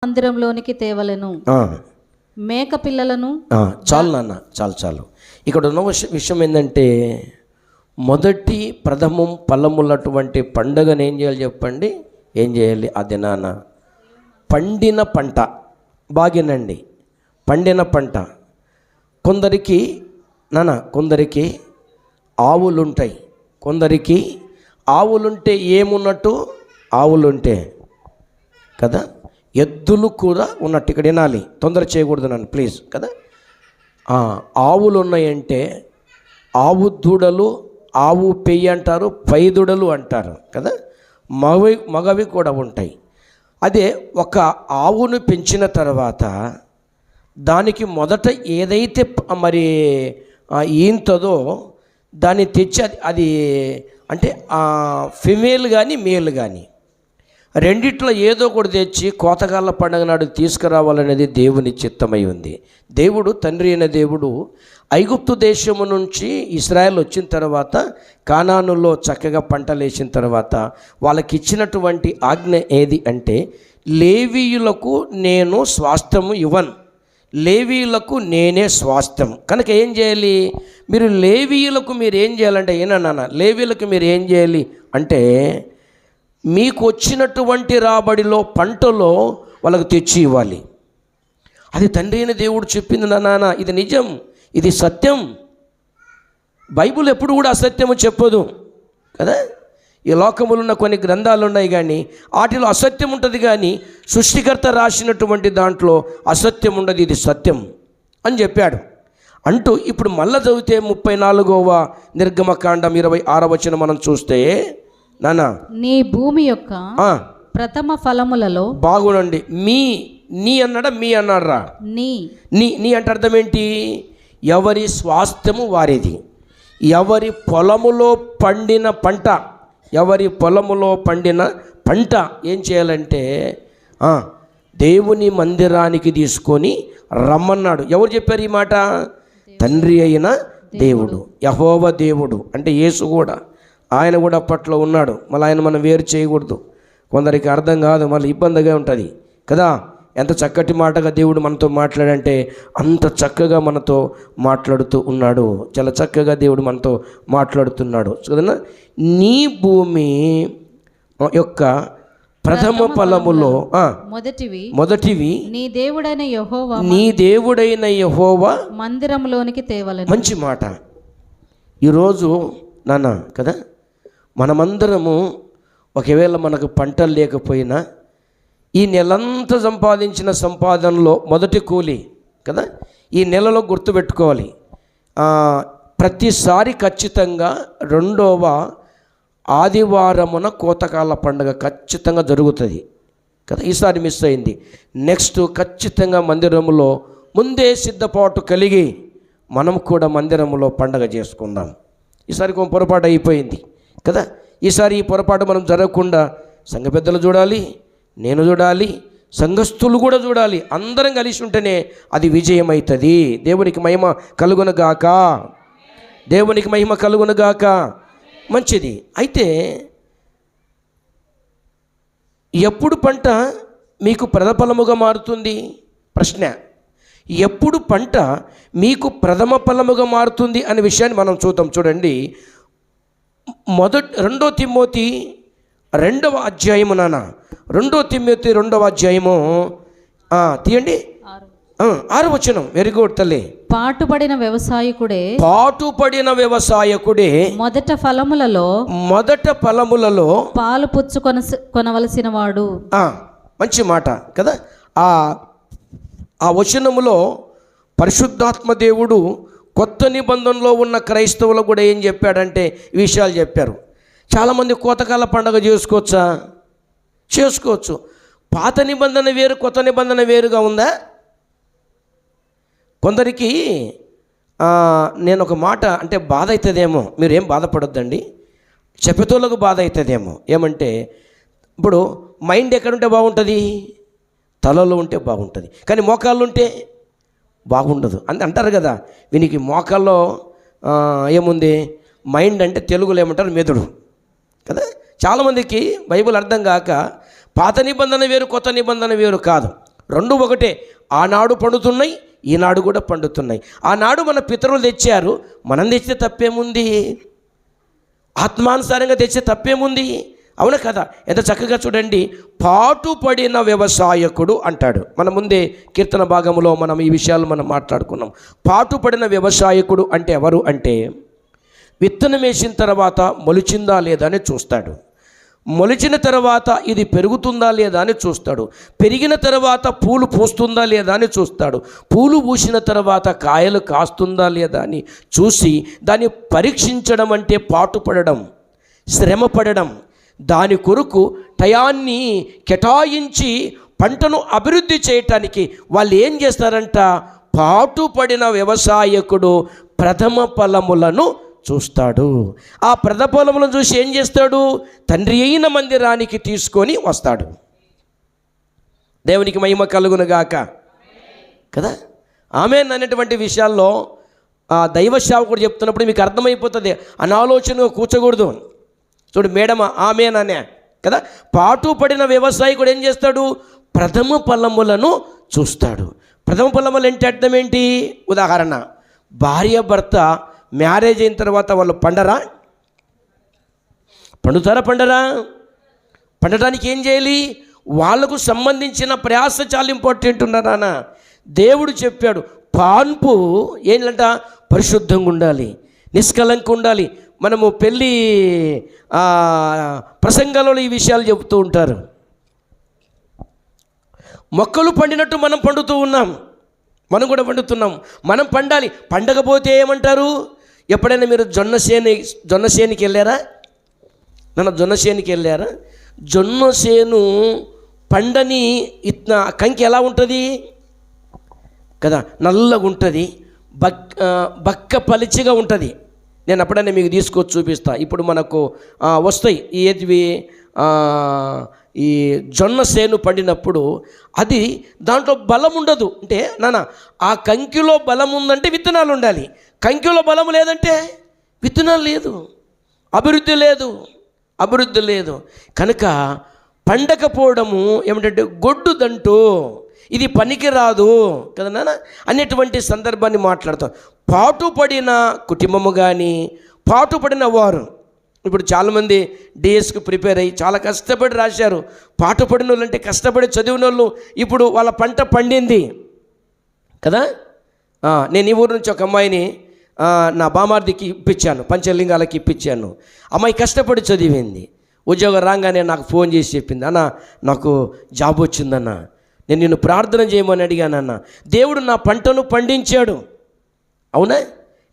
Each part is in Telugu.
మందిరంలోనికి తేవలెను. మేక పిల్లలను చాలు నాన్న, చాలు. ఇక్కడ ఉన్న విషయం ఏంటంటే, మొదటి ప్రథమం ఫలములటువంటి పండుగను ఏం చేయాలి చెప్పండి? ఏం చేయాలి? ఆ దినాన పండిన పంట, బాగేనండి, పండిన పంట. కొందరికి ఆవులుంటాయి, కొందరికి ఆవులుంటే ఏమున్నట్టు? ఆవులుంటే కదా ఎద్దులు కూడా ఉన్నట్టు. ఇక్కడ వినాలి, తొందర చేయకూడదు నన్ను ప్లీజ్ కదా. ఆవులు ఉన్నాయంటే ఆవు దూడలు, ఆవు పెయ్యి అంటారు, పై దూడలు అంటారు కదా. మగవి కూడా ఉంటాయి. అదే ఒక ఆవును పెంచిన తర్వాత దానికి మొదట ఏదైతే మరి ఈంతదో దాన్ని తెచ్చి అది అంటే ఫిమేల్ కానీ మేల్ కానీ రెండిట్లో ఏదో ఒకటి తెచ్చి కోతకాల పండుగ నాడు తీసుకురావాలనేది దేవుని చిత్తమై ఉంది. దేవుడు, తండ్రి అయిన దేవుడు ఐగుప్తు దేశము నుంచి ఇశ్రాయేల్ వచ్చిన తర్వాత కానానులో చక్కగా పంటలు వేసిన తర్వాత వాళ్ళకి ఇచ్చినటువంటి ఆజ్ఞ ఏది అంటే, లేవీయులకు నేను స్వాస్థ్యము ఇవ్వను, లేవీయులకు నేనే స్వాస్థ్యం. కనుక ఏం చేయాలి? మీరు లేవీయులకు మీరు ఏం చేయాలంటే, లేవీయులకు మీరు ఏం చేయాలి అంటే, మీకు వచ్చినటువంటి రాబడిలో పంటలో వాళ్ళకు తెచ్చి ఇవ్వాలి. అది తండ్రి అయిన దేవుడు చెప్పింది నాన్న, ఇది నిజం, ఇది సత్యం. బైబిల్ ఎప్పుడు కూడా అసత్యము చెప్పదు కదా. ఈ లోకములో ఉన్న కొన్ని గ్రంథాలు ఉన్నాయి కానీ వాటిలో అసత్యం ఉంటుంది, కానీ సృష్టికర్త రాసినటువంటి దాంట్లో అసత్యం ఉండదు, ఇది సత్యం అని చెప్పాడు అంటూ. ఇప్పుడు మళ్ళా చదివితే 34వ నిర్గమకాండం 26వ వచనం మనం చూస్తే, నాన్న నీ భూమి యొక్క ప్రథమ ఫలములలో, బాగునండి, నీ అన్నాడా మీ అన్నారా? నీ అంటే అర్థం ఏంటి? ఎవరి స్వాస్థ్యము వారిది, ఎవరి పొలములో పండిన పంట, ఎవరి పొలములో పండిన పంట ఏం చేయాలంటే దేవుని మందిరానికి తీసుకొని రమ్మన్నాడు. ఎవరు చెప్పారు ఈ మాట? తండ్రి అయిన దేవుడు, యెహోవా దేవుడు అంటే యేసు కూడా, ఆయన కూడా అప్పట్లో ఉన్నాడు. మళ్ళీ ఆయన మనం వేరు చేయకూడదు, కొందరికి అర్థం కాదు, మళ్ళీ ఇబ్బందిగా ఉంటుంది కదా. ఎంత చక్కటి మాటగా దేవుడు మనతో మాట్లాడంటే అంత చక్కగా మనతో మాట్లాడుతూ ఉన్నాడు. చాలా చక్కగా దేవుడు మనతో మాట్లాడుతున్నాడు కదా. నీ భూమి యొక్క ప్రథమ ఫలములో మొదటివి నీ దేవుడైన యెహోవా మందిరంలోనికి తేవలెను. మంచి మాట. ఈరోజు నాన్న కదా, మనమందరము ఒకవేళ మనకు పంటలు లేకపోయినా ఈ నెలంతా సంపాదించిన సంపాదనలో మొదటి కూలి కదా, ఈ నెలలో గుర్తుపెట్టుకోవాలి, ప్రతిసారి ఖచ్చితంగా 2వ ఆదివారమున కోతకాల పండుగ ఖచ్చితంగా జరుగుతుంది కదా. ఈసారి మిస్ అయింది. నెక్స్ట్ ఖచ్చితంగా మందిరములో ముందే సిద్ధపాటు కలిగి మనం కూడా మందిరములో పండుగ చేసుకుందాం. ఈసారి కొంచెం పొరపాటు అయిపోయింది కదా. ఈసారి ఈ పొరపాటు మనం జరగకుండా సంఘ పెద్దలు చూడాలి, నేను చూడాలి, సంఘస్థులు కూడా చూడాలి. అందరం కలిసి ఉంటేనే అది విజయం అవుతుంది. దేవునికి మహిమ కలుగునుగాక, దేవునికి మహిమ కలుగునుగాక. మంచిది. అయితే ఎప్పుడు పంట మీకు ప్రథఫలముగా మారుతుంది? ప్రశ్న. ఎప్పుడు పంట మీకు ప్రథమ ఫలముగా మారుతుంది అనే విషయాన్ని మనం చూద్దాం. చూడండి, 2 తిమోతి 2వ అధ్యాయము నాన్న, 2 తిమోతి 2వ అధ్యాయము తీయండి, 6వ వచనం. వెరీ గుడ్ తల్లి. పాటుపడిన వ్యవసాయకుడే మొదట ఫలములలో పాలు పుచ్చుకొనవలసిన వాడు. మంచి మాట కదా. ఆ వచనములో పరిశుద్ధాత్మ దేవుడు కొత్త నిబంధనలో ఉన్న క్రైస్తవులకు కూడా ఏం చెప్పాడంటే ఈ విషయాలు చెప్పారు. చాలామంది కోతకాల పండుగ చేసుకోవచ్చా? చేసుకోవచ్చు. పాత నిబంధన వేరు, కొత్త నిబంధన వేరుగా ఉందా? కొందరికి నేను ఒక మాట అంటే బాధ అవుతుందేమో, మీరు ఏం బాధపడొద్దండి, చెప్పేతోళ్ళకు బాధ అవుతుందేమో. ఏమంటే ఇప్పుడు మైండ్ ఎక్కడుంటే బాగుంటుంది? తలలో ఉంటే బాగుంటుంది, కానీ మోకాళ్ళు ఉంటే బాగుండదు అని అంటారు కదా. వీనికి మోకాల్లో ఏముంది? మైండ్ అంటే తెలుగులో ఏమంటారు? మెదడు కదా. చాలామందికి బైబిల్ అర్థం కాక పాత నిబంధన వేరు, కొత్త నిబంధన వేరు కాదు. రెండు ఒకటే. ఆనాడు పండుతున్నాయి, ఈనాడు కూడా పండుతున్నాయి. ఆనాడు మన పితరులు తెచ్చారు, మనం తెచ్చితే తప్పేముంది? ఆత్మానుసారంగా తెచ్చే తప్పేముంది? అవునా కదా? ఎంత చక్కగా చూడండి, పాటుపడిన వ్యవసాయకుడు అంటాడు. మన ముందే కీర్తన భాగంలో మనం ఈ విషయాలు మనం మాట్లాడుకున్నాం. పాటుపడిన వ్యవసాయకుడు అంటే ఎవరు అంటే, విత్తనం వేసిన తర్వాత మొలిచిందా లేదా అని చూస్తాడు, మొలిచిన తర్వాత ఇది పెరుగుతుందా లేదా అని చూస్తాడు, పెరిగిన తర్వాత పూలు పూస్తుందా లేదా అని చూస్తాడు, పూలు పూసిన తర్వాత కాయలు కాస్తుందా లేదా అని చూసి దాన్ని పరీక్షించడం అంటే పాటుపడడం, శ్రమపడడం. దాని కొరకు టయాన్ని కేటాయించి పంటను అభివృద్ధి చేయటానికి వాళ్ళు ఏం చేస్తారంట, పాటుపడిన వ్యవసాయకుడు ప్రథమ ఫలములను చూస్తాడు. ఆ ప్రథమ ఫలములను చూసి ఏం చేస్తాడు, తండ్రి అయిన మందిరానికి తీసుకొని వస్తాడు. దేవునికి మహిమ కలుగునుగాక కదా. ఆమేన్ అనేటువంటి విషయాల్లో దైవ సేవకుడు చెప్తున్నప్పుడు మీకు అర్థమైపోతుంది, అనాలోచనగా కూర్చోకూడదు. చూడు మేడమ ఆమేన్ అనే కదా. పాటుపడిన వ్యవసాయకుడు ఏం చేస్తాడు, ప్రథమ ఫలములను చూస్తాడు. ప్రథమ ఫలములు అంటే అర్థం ఏంటి? ఉదాహరణ, భార్య భర్త మ్యారేజ్ అయిన తర్వాత వాళ్ళు పండరా? పండుతారా? పండటానికి ఏం చేయాలి? వాళ్ళకు సంబంధించిన ప్రయాస చాలా ఇంపార్టెంట్ ఉన్నారా? దేవుడు చెప్పాడు, పాన్పు ఏంటంట, పరిశుద్ధంగా ఉండాలి, నిష్కలంగా ఉండాలి. మనము పెళ్ళి ప్రసంగాలలో ఈ విషయాలు చెబుతూ ఉంటారు. మొక్కలు పండినట్టు మనం పండుతూ ఉన్నాం, మనం కూడా పండుతున్నాం. మనం పండాలి. పండకపోతే ఏమంటారు? ఎప్పుడైనా మీరు జొన్న చేనుకి వెళ్ళారా? జొన్న చేనుకి వెళ్ళారా? జొన్న చేను పండని కంకి ఎలా ఉంటుంది కదా, నల్లగా ఉంటుంది, బక్క పలిచిగా ఉంటుంది. నేను అప్పుడైనా మీకు తీసుకొచ్చి చూపిస్తా. ఇప్పుడు మనకు వస్తాయి ఏదివి, ఈ జొన్న సేను పండినప్పుడు అది దాంట్లో బలం ఉండదు. అంటే ఆ కంకిలో బలం ఉందంటే విత్తనాలు ఉండాలి, కంకిలో బలం లేదంటే విత్తనాలు లేదు, అభివృద్ధి లేదు. కనుక పండకపోవడము ఏమిటంటే గొడ్డుదంటూ, ఇది పనికి రాదు కదా నాన్న అనేటువంటి సందర్భాన్ని మాట్లాడతాం. పాటుపడిన కుటుంబము కానీ, పాటుపడిన వారు, ఇప్పుడు చాలామంది డిఎస్కి ప్రిపేర్ అయ్యి చాలా కష్టపడి రాశారు. పాటుపడిన వాళ్ళు అంటే కష్టపడి చదివిన వాళ్ళు ఇప్పుడు వాళ్ళ పంట పండింది కదా. నేను ఈ ఊరు నుంచి ఒక అమ్మాయిని నా బామార్దికి ఇప్పించాను, పంచలింగాలకి ఇప్పించాను. అమ్మాయి కష్టపడి చదివింది, ఉద్యోగం రాగానే నాకు ఫోన్ చేసి చెప్పింది, అన్న నాకు జాబ్ వచ్చిందన్న, నేను నిన్ను ప్రార్థన చేయమని అడిగానన్న, దేవుడు నా పంటను పండించాడు. అవునా?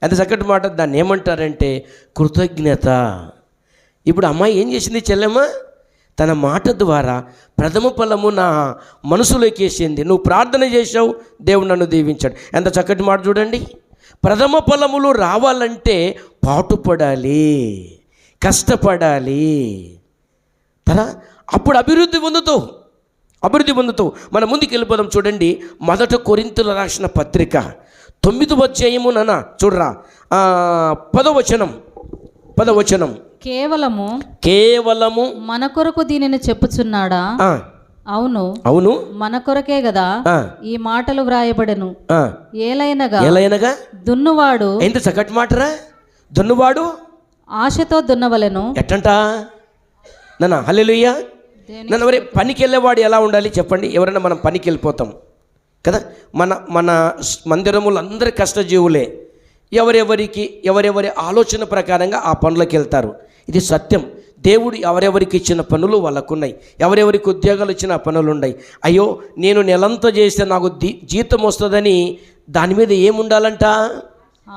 ఎంత చక్కటి మాట. దాన్ని ఏమంటారంటే కృతజ్ఞత. ఇప్పుడు అమ్మాయి ఏం చేసింది చెల్లెమ్మ, తన మాట ద్వారా ప్రథమ ఫలము నా మనసులోకి వేసింది. నువ్వు ప్రార్థన చేశావు, దేవుడు నన్ను దీవించాడు. ఎంత చక్కటి మాట చూడండి. ప్రథమ ఫలములు రావాలంటే పాటుపడాలి, కష్టపడాలి కదా, అప్పుడు అభివృద్ధి పొందుతావు. మన ముందుకు వెళ్ళిపోదాం. చూడండి, మొదట కొరింథీయుల రాసిన పత్రిక 9వ అధ్యాయము చూడరా, 10వ వచనం. కేవలము మన కొరకు దీనిని చెప్పుచున్నాడా? అవును మన కొరకే కదా ఈ మాటలు వ్రాయబడెను. ఏలైనగా దున్నువాడు, ఎంత చక్కటి మాటరా, దున్నువాడు ఆశతో దున్నవలెను. ఎట్టంట హల్లెలూయా. మరి పనికి వెళ్ళేవాడు ఎలా ఉండాలి చెప్పండి? ఎవరైనా మనం పనికి వెళ్ళిపోతాం కదా, మన మందిరములు అందరి కష్టజీవులే. ఎవరెవరి ఆలోచన ప్రకారంగా ఆ పనులకు వెళ్తారు. ఇది సత్యం. దేవుడు ఎవరెవరికి ఇచ్చిన పనులు వాళ్ళకున్నాయి, ఎవరెవరికి ఉద్యోగాలు ఇచ్చిన పనులు ఉన్నాయి. అయ్యో నేను నెలంతా చేస్తే నాకు జీతం వస్తుందని దాని మీద ఏముండాలంట?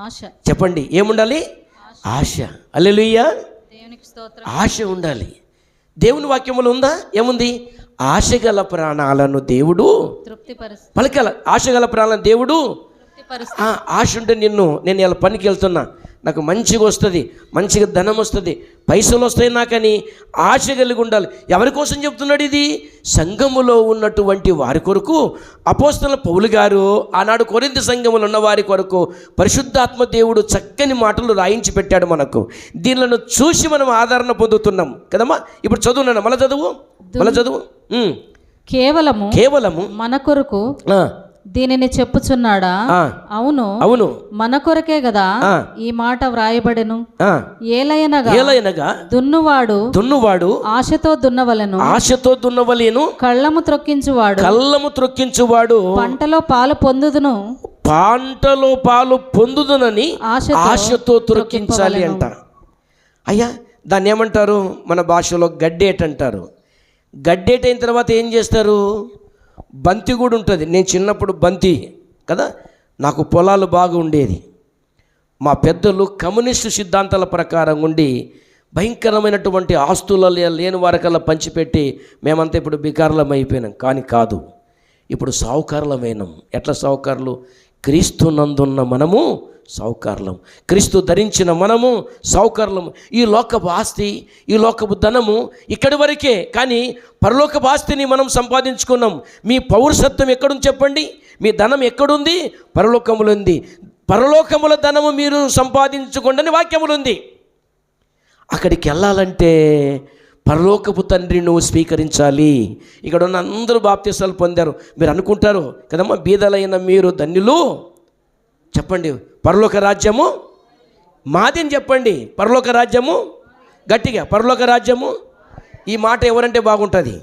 ఆశ. చెప్పండి, ఏముండాలి? ఆశ. హల్లెలూయా. ఆశ ఉండాలి. దేవుని వాక్యములు ఉందా? ఏముంది? ఆశగల ప్రాణాలను దేవుడు పలకాల. ఆశగల ప్రాణాలను దేవుడు, ఆశ ఉంటే నేను ఇలా పనికి వెళ్తున్నా, నాకు మంచిగా వస్తుంది, మంచిగా ధనం వస్తుంది, పైసలు వస్తాయి నాకని ఆశ కలిగి ఉండాలి. ఎవరి కోసం చెప్తున్నాడు ఇది? సంఘములో ఉన్నటువంటి వారి కొరకు. అపోస్తలుల పౌలు గారు ఆనాడు కొరింథీ సంఘములో ఉన్న వారి కొరకు పరిశుద్ధాత్మ దేవుడు చక్కని మాటలు రాయించి పెట్టాడు మనకు. దీనిలను చూసి మనం ఆదరణ పొందుతున్నాం కదమ్మా. ఇప్పుడు చదువున్నాను, మళ్ళీ చదువు. కేవలము మన కొరకు ఆ, దీనిని చెప్పుచున్నాడా? ఆ, అవును అవును, మన కొరకే గదా ఆ. ఈ మాట వ్రాయబడెను. ఆ, ఏలయనగా దున్నువాడు ఆశతో దున్నవలెను, ఆశతో దున్నవలేను, కళ్ళము త్రొక్కించువాడు పంటలో పాలు పొందుదునని ఆశతో త్రొక్కించాలి అంట. అయ్యా, దాన్ని ఏమంటారు? మన భాషలో గడ్డేట అంటారు. గడ్డేట అయిన తర్వాత ఏం చేస్తారు? బంతి కూడా ఉంటుంది. నేను చిన్నప్పుడు బంతి కదా, నాకు పొలాలు బాగా ఉండేది. మా పెద్దలు కమ్యూనిస్టు సిద్ధాంతాల ప్రకారం ఉండి భయంకరమైనటువంటి ఆస్తులు లేని వారికల్లా పంచిపెట్టి మేమంతా ఇప్పుడు బికారులం అయిపోయినాం. కానీ కాదు, ఇప్పుడు సావుకారులమైనాం. ఎట్లా సావుకారులు? క్రీస్తునందున్న మనము సావుకారులం, క్రీస్తు ధరించిన మనము సావుకారులము. ఈ లోకపు ఆస్తి, ఈ లోకపు ధనము ఇక్కడి వరకే. కానీ పరలోకపు ఆస్తిని మనం సంపాదించుకున్నాం. మీ పౌరసత్వం ఎక్కడుంది చెప్పండి? మీ ధనం ఎక్కడుంది? పరలోకములో ఉంది. పరలోకముల ధనము మీరు సంపాదించుకోండి అని వాక్యములు ఉంది. అక్కడికి వెళ్ళాలంటే పరలోకపు తండ్రి నువ్వు స్వీకరించాలి. ఇక్కడ ఉన్న అందరూ బాప్తిసాలు పొందారు. మీరు అనుకుంటారు కదమ్మా, బీదలైన మీరు ధన్యులు. చెప్పండి, పరలోక రాజ్యము మాది అని చెప్పండి. పరలోక రాజ్యము గట్టిగా, పరలోక రాజ్యము. ఈ మాట ఎవరంటే బాగుంటుంది?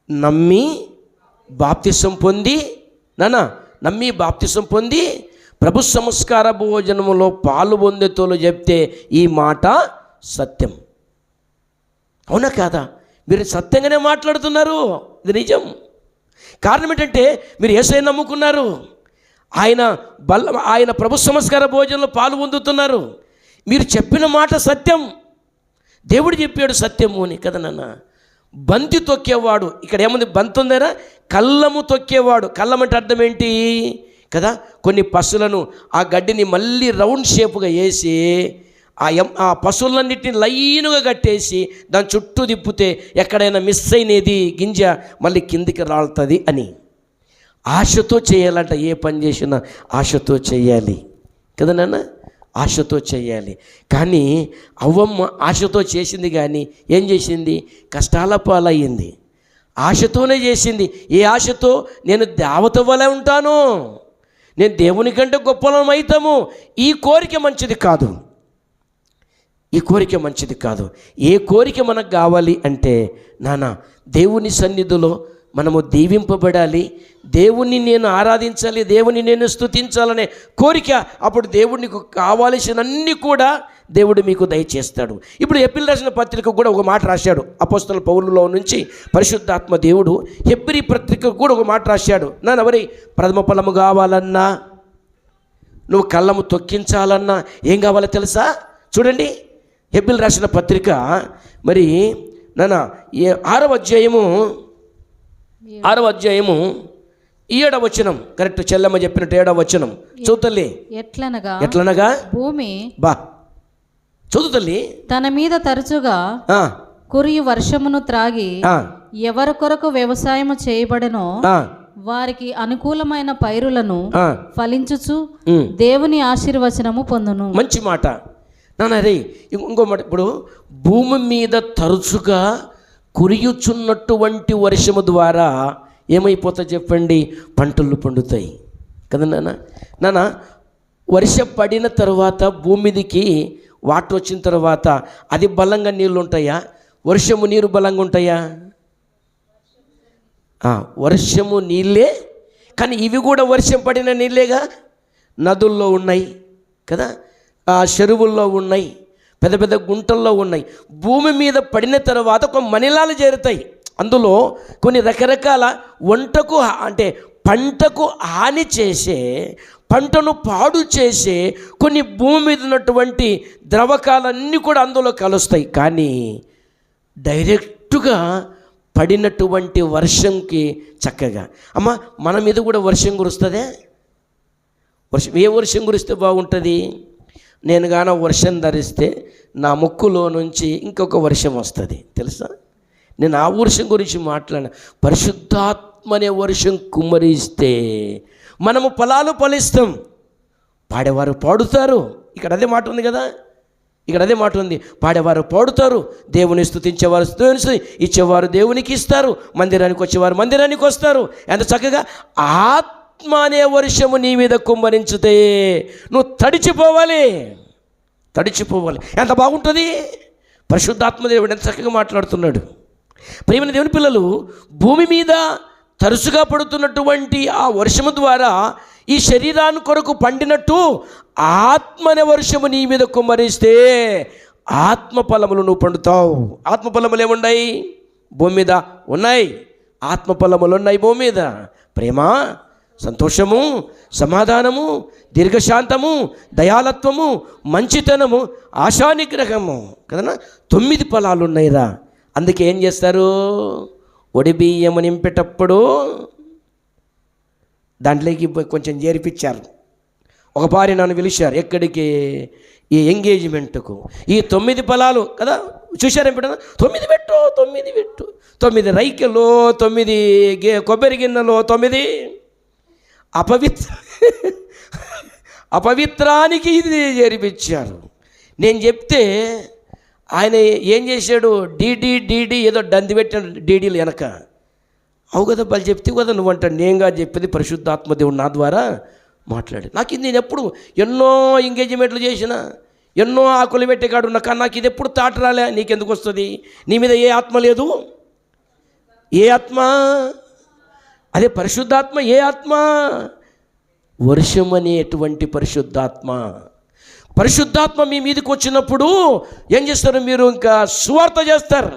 నమ్మి బాప్తిసం పొంది నమ్మి బాప్తిసం పొంది ప్రభు సంస్కార భోజనములో పాలు పొందేతోలు చెప్తే ఈ మాట సత్యం. అవునా కాదా? మీరు సత్యంగానే మాట్లాడుతున్నారు. ఇది నిజం. కారణం ఏంటంటే మీరు యేసయ్యను నమ్ముకున్నారు. ఆయన ప్రభు సంస్కార భోజనంలో పాలు పొందుతున్నారు. మీరు చెప్పిన మాట సత్యం. దేవుడు చెప్పాడు సత్యము అని కదా నాన్న. బంతి తొక్కేవాడు, ఇక్కడ ఏముంది? బంతి ఉందేరా? కళ్ళము తొక్కేవాడు. కళ్ళం అంటే అర్థం ఏంటి కదా? కొన్ని పశువులను ఆ గడ్డిని మళ్ళీ రౌండ్ షేపుగా వేసి ఆ పశువులన్నింటినీ లైనుగా కట్టేసి దాని చుట్టూ తిప్పితే ఎక్కడైనా మిస్ అయినది గింజ మళ్ళీ కిందికి రాలుతుంది అని. ఆశతో చేయాలంట. ఏ పని చేసినా ఆశతో చేయాలి కదా నాన్న, ఆశతో చేయాలి. కానీ అవ్వమ్మ ఆశతో చేసింది, కానీ ఏం చేసింది? కష్టాల పాలయ్యింది. ఆశతోనే చేసింది. ఏ ఆశతో? నేను దేవత వలె ఉంటాను, నేను దేవుని కంటే గొప్పలం అవుతాము. ఈ కోరిక మంచిది కాదు. ఈ కోరిక మంచిది కాదు. ఏ కోరిక మనకు కావాలి అంటే నాన్న, దేవుని సన్నిధిలో మనము దీవింపబడాలి, దేవుణ్ణి నేను ఆరాధించాలి, దేవుని నేను స్తుతించాలనే కోరిక. అప్పుడు దేవుడికి కావాల్సినన్నీ కూడా దేవుడు మీకు దయచేస్తాడు. ఇప్పుడు హెబ్రీ రాసిన పత్రిక కూడా ఒక మాట రాశాడు. అపోస్తలుల పౌలులో నుంచి పరిశుద్ధాత్మ దేవుడు హెబ్రీ పత్రిక కూడా ఒక మాట రాశాడు. ఎవరి ప్రథమ ఫలము కావాలన్నా, నువ్వు కళ్ళము తొక్కించాలన్నా ఏం కావాలో తెలుసా? చూడండి, హెబ్రీ రాసిన పత్రిక మరి 6వ అధ్యాయము 7వ వచనం. కరెక్ట్, చెల్లమ్మ చెప్పినట్టు 7వ వచనం చదువుతల్లి. ఎట్లనగా భూమి చదువుతల్లి తన మీద తరచుగా కురియు వర్షమును త్రాగి ఎవరి కొరకు వ్యవసాయము చేయబడెనో వారికి అనుకూలమైన పైరులను ఫలించుచు దేవుని ఆశీర్వచనము పొందును. మంచి మాట నాన్న. రే ఇంకో మాట. ఇప్పుడు భూమి మీద తరచుగా కురియుచున్నటువంటి వర్షము ద్వారా ఏమైపోతా చెప్పండి? పంటలు పండుతాయి కదా నాన్న. వర్షం పడిన తర్వాత భూమి మీదకి వాటర్ వచ్చిన తర్వాత అది బలంగా నీళ్ళు ఉంటాయా? వర్షము నీరు బలంగా ఉంటాయా? వర్షము నీళ్ళే, కానీ ఇవి కూడా వర్షం పడిన నీళ్ళేగా. నదుల్లో ఉన్నాయి కదా, చెరువుల్లో ఉన్నాయి, పెద్ద పెద్ద గుంటల్లో ఉన్నాయి. భూమి మీద పడిన తర్వాత ఒక మణిలాలు చేరుతాయి. అందులో కొన్ని రకరకాల వంటకు అంటే పంటకు హాని చేసే, పంటను పాడు చేసే కొన్ని భూమి మీద ఉన్నటువంటి ద్రవకాలన్నీ కూడా అందులో కలుస్తాయి. కానీ డైరెక్టుగా పడినటువంటి వర్షంకి చక్కగా అమ్మ మన మీద కూడా వర్షం కురుస్తుందే. ఏ వర్షం కురిస్తే బాగుంటుంది? నేను గాన వర్షం ధరిస్తే నా ముక్కులో నుంచి ఇంకొక వర్షం వస్తుంది తెలుసా? నేను ఆ వర్షం గురించి మాట్లాడిన. పరిశుద్ధాత్మ అనే వర్షం కుమ్మరిస్తే మనము ఫలాలు ఫలిస్తాం, పాడేవారు పాడుతారు. ఇక్కడ అదే మాట ఉంది కదా, ఇక్కడ అదే మాట ఉంది, పాడేవారు పాడుతారు, దేవుని స్తుతించేవారు స్తుతించి, ఇచ్చేవారు దేవునికి ఇస్తారు, మందిరానికి వచ్చేవారు మందిరానికి వస్తారు. ఎంత చక్కగా ఆత్మ అనే వర్షము నీ మీద కుమ్మరించితే నువ్వు తడిచిపోవాలి. ఎంత బాగుంటుంది. పరిశుద్ధాత్మ దేవుడు ఎంత చక్కగా మాట్లాడుతున్నాడు. ప్రియమైన దేవుని పిల్లలు, భూమి మీద తరచుగా పడుతున్నటువంటి ఆ వర్షము ద్వారా ఈ శరీరాన్ని కొరకు పండినట్టు ఆత్మ అనే వర్షము నీ మీద కుమ్మరిస్తే ఆత్మఫలములు నువ్వు పండుతావు. ఆత్మఫలములు ఏమున్నాయి? భూమి మీద ఉన్నాయి. ఆత్మఫలములు ఉన్నాయి భూమి మీద. ప్రేమ, సంతోషము, సమాధానము, దీర్ఘశాంతము, దయాలత్వము, మంచితనము, ఆశానిగ్రహము కదనా 9 ఫలాలు ఉన్నాయిరా. అందుకే ఏం చేస్తారు? ఒడి బియ్యము నింపేటప్పుడు దాంట్లోకి కొంచెం చేర్పించారు. ఒక భార్య నన్ను పిలిచారు. ఎక్కడికి? ఈ ఎంగేజ్మెంట్కు. ఈ 9 ఫలాలు కదా చూశారు. 9 పెట్టు, 9 రైకెలు, 9 కొబ్బరి గిన్నెలు, 9 అపవిత్రానికి ఇది చేర్పించారు. నేను చెప్తే ఆయన ఏం చేశాడు? డీడీ ఏదో డంది పెట్టాడు డీడీలు వెనక. అవు కదా వాళ్ళు చెప్తే కదా నువ్వు అంటాడు. నేనుగా చెప్పేది పరిశుద్ధాత్మదేవుడు నా ద్వారా మాట్లాడి. నేను ఎప్పుడు ఎన్నో ఎంగేజ్మెంట్లు చేసిన, ఎన్నో ఆకులు పెట్టేకాడు ఉన్నా, కానీ నాకు ఇది ఎప్పుడు తాట రాలే. నీకెందుకు వస్తుంది? నీ మీద ఏ ఆత్మ లేదు. ఏ ఆత్మ? అదే పరిశుద్ధాత్మ. ఏ ఆత్మ? వర్షం అనేటువంటి పరిశుద్ధాత్మ మీ మీదకి వచ్చినప్పుడు ఏం చేస్తారు? మీరు ఇంకా సువార్త చేస్తారు.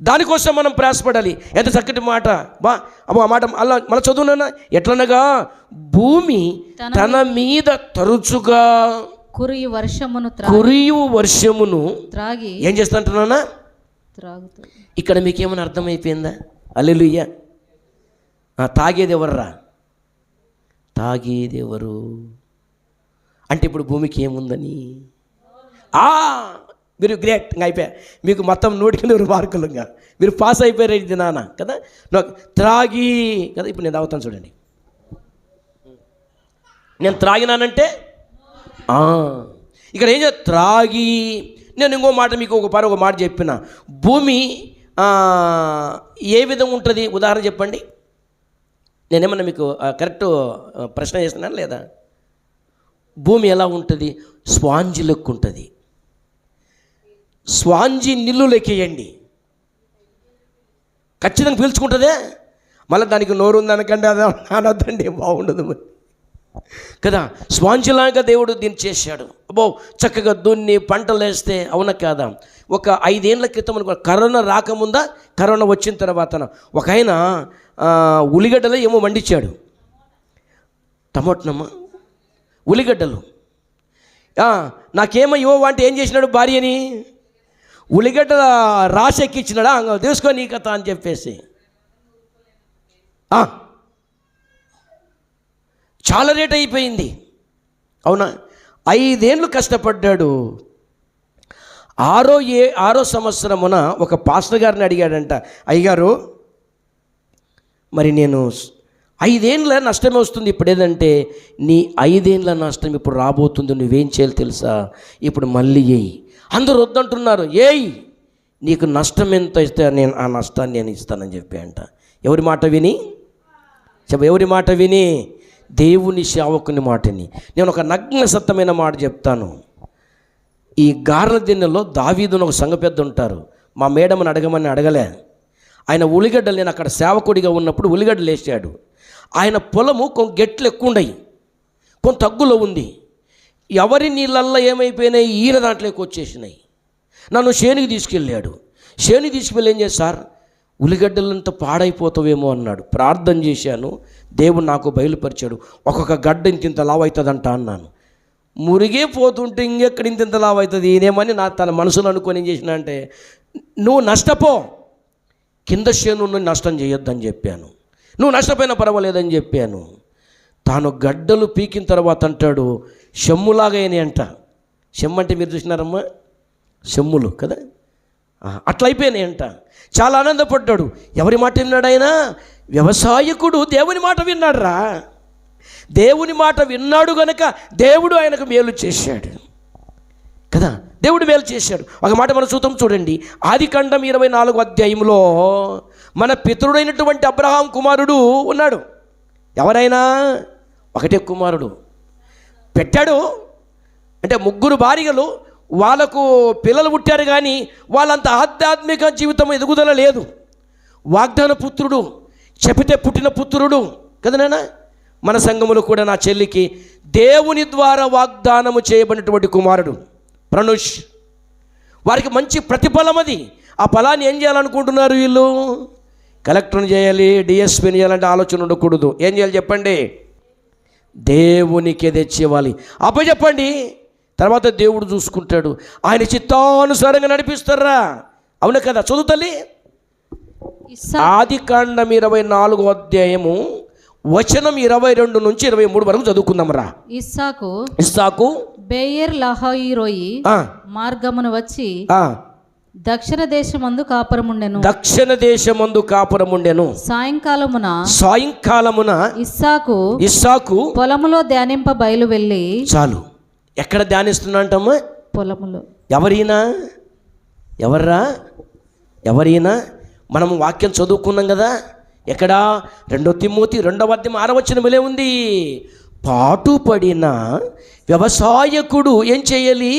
దానికోసం మనం ప్రయాసపడాలి. ఎంత చక్కటి మాట ఆ మాట అలా మన చదువునా. ఎట్లనగా భూమి తన మీద తరచుగా కురియు వర్షమును త్రాగి ఏం చేస్తుంటున్నా? ఇక్కడ మీకేమైనా అర్థమైపోయిందా? హల్లెలూయా. తాగేది ఎవర్రా? తాగేదెవరు అంటే ఇప్పుడు భూమికి ఏముందని? మీరు గ్రేట్, ఇంకా అయిపోయా. మీకు మొత్తం 100 మార్కులు, ఇంకా మీరు పాస్ అయిపోయారు ఇది నాన్న కదా. త్రాగి కదా. ఇప్పుడు నేను తాగుతాను చూడండి. నేను త్రాగినానంటే ఇక్కడ ఏం చేస్తా? త్రాగి. నేను ఇంకో మాట మీకు ఒక మాట చెప్పిన. భూమి ఏ విధంగా ఉంటుంది? ఉదాహరణ చెప్పండి. నేనేమన్నా మీకు కరెక్ట్ ప్రశ్న చేస్తున్నాను లేదా? భూమి ఎలా ఉంటుంది? స్పాంజి లెక్క ఉంటుంది. స్పాంజి నీళ్ళు లెక్కేయండి, ఖచ్చితంగా పీల్చుకుంటుందే. మళ్ళీ దానికి నోరు ఉందనకండి, అది అనొద్దండి, బాగుండదు కదా. స్పాంజిలాగా దేవుడు దీన్ని చేశాడు. చక్కగా దున్ని పంటలు వేస్తే అవునా కాదా? ఒక 5 ఏళ్ల క్రితం అనుకో, కరోనా రాకముందా కరోనా వచ్చిన తర్వాత ఒక ఆయన ఉల్లిగడ్డలు ఏమో వండించాడు. టమాటనమ్మా ఉల్లిగడ్డలు. నాకేమో ఇవ్వ అంటే ఏం చేసినాడు? భార్యని ఉల్లిగడ్డల రాసి ఎక్కించినాడా? తీసుకొని నీ కథ అని చెప్పేసి చాలా రేట్ అయిపోయింది. అవునా? 5 ఏళ్ళు కష్టపడ్డాడు. 6వ సంవత్సరమున ఒక పాస్టర్ గారిని అడిగాడంట, అయ్యగారు మరి నేను 5 ఏళ్ళ నష్టమే వస్తుంది ఇప్పుడు. ఏదంటే నీ 5 ఏళ్ళ నష్టం ఇప్పుడు రాబోతుంది, నువ్వేం చేయాలి తెలుసా? ఇప్పుడు మళ్ళీ అందరూ వద్దంటున్నారు. నీకు నష్టం ఎంత ఇస్తే నేను ఆ నష్టాన్ని నేను ఇస్తానని చెప్పి అంట. ఎవరి మాట విని? ఎవరి మాట విని? దేవుని సేవకుని మాటని. నేను ఒక నగ్న సత్యమైన మాట చెప్తాను. ఈ గార్ల దిన్నెలో దావీదును ఒక సంఘ పెద్ద ఉంటారు. మా మేడమని అడగమని అడగలే. ఆయన ఉల్లిగడ్డలు, నేను అక్కడ సేవకుడిగా ఉన్నప్పుడు ఉల్లిగడ్డలు వేసాడు. ఆయన పొలము కొంత గెట్లు ఎక్కువ ఉన్నాయి, కొంత తగ్గులో ఉంది. ఎవరి నీళ్ళల్లో ఏమైపోయినాయి? ఈయన దాంట్లోకి వచ్చేసినాయి. నన్ను చేనుకి తీసుకెళ్ళాడు. చేనుకి తీసుకెళ్ళి ఏం చేశారు? ఉల్లిగడ్డలంతా పాడైపోతావేమో అన్నాడు. ప్రార్థన చేశాను, దేవుడు నాకు బయలుపరిచాడు. ఒక్కొక్క గడ్డ ఇంత లావు అవుతుందంట అన్నాను. మురిగే పోతుంటే ఇంకెక్కడ ఇంత లావు అవుతుంది ఈయనేమని తన మనసులో అనుకొని ఏం చేసిన అంటే, నువ్వు నష్టపో, కింద చేను నష్టం చేయొద్దని చెప్పాను. నువ్వు నష్టపోయినా పర్వాలేదని చెప్పాను. తాను గడ్డలు పీకిన తర్వాత అంటాడు, షమ్ములాగా అయినాయి అంట. షమ్ము అంటే మీరు చూసినారమ్మా, షమ్ములు కదా, అట్లా అయిపోయినాయి అంట. చాలా ఆనందపడ్డాడు. ఎవరి మాట విన్నాడు ఆయన? వ్యవసాయకుడు దేవుని మాట విన్నాడు రా. దేవుని మాట విన్నాడు గనక దేవుడు ఆయనకు మేలు చేశాడు. కదా, దేవుడు మేలు చేశాడు. ఒక మాట మనం చూద్దాం చూడండి. ఆదికాండం 24వ అధ్యాయంలో మన పితరుడైనటువంటి అబ్రహాం కుమారుడు ఉన్నాడు. ఎవరైనా ఒకటే కుమారుడు పెట్టాడు. అంటే 3 భార్యలు, వాళ్ళకు పిల్లలు పుట్టారు, కానీ వాళ్ళంత ఆధ్యాత్మిక జీవితం ఎదుగుదల లేదు. వాగ్దాన పుత్రుడు, చెబితే పుట్టిన పుత్రుడు కదా నాన్న. మన సంఘములో కూడా నా చెల్లికి దేవుని ద్వారా వాగ్దానము చేయబడినటువంటి కుమారుడు ప్రణుష్. వారికి మంచి ప్రతిఫలం అది. ఆ ఫలాన్ని ఏం చేయాలనుకుంటున్నారు వీళ్ళు? కలెక్టర్ని చేయాలి, డిఎస్పీని చేయాలంటే ఆలోచన ఉండకూడదు. ఏం చేయాలి చెప్పండి? దేవునికి తెచ్చేవాలి. చెప్పండి, తర్వాత దేవుడు చూసుకుంటాడు. ఆయన చిత్తానుసారంగా నడిపిస్తారా? అవును కదా? చదువు తల్లి. ఆదికాండం 24వ అధ్యాయము వచనం 22 నుంచి 23 వరకు చదువుకుందాం రా. ఇస్సాకు బెయేర్ లహాయిరోయి మార్గమును వచ్చి దక్షిణ దేశమందు కాపురముండెను. సాయంకాలమున ఇస్సాకు పొలములో ధ్యానింప బయలు వెళ్ళి. చాలు. ఎక్కడ ధ్యానిస్తున్నట్టమ్మా? పొలములో. ఎవరైనా మనం వాక్యం చదువుకున్నాం కదా. ఎక్కడ? 2 తిమోతి 2వ అధ్యాయం 6వ వచనములే ఉంది. పాటుపడిన వ్యవసాయకుడు ఏం చేయాలి?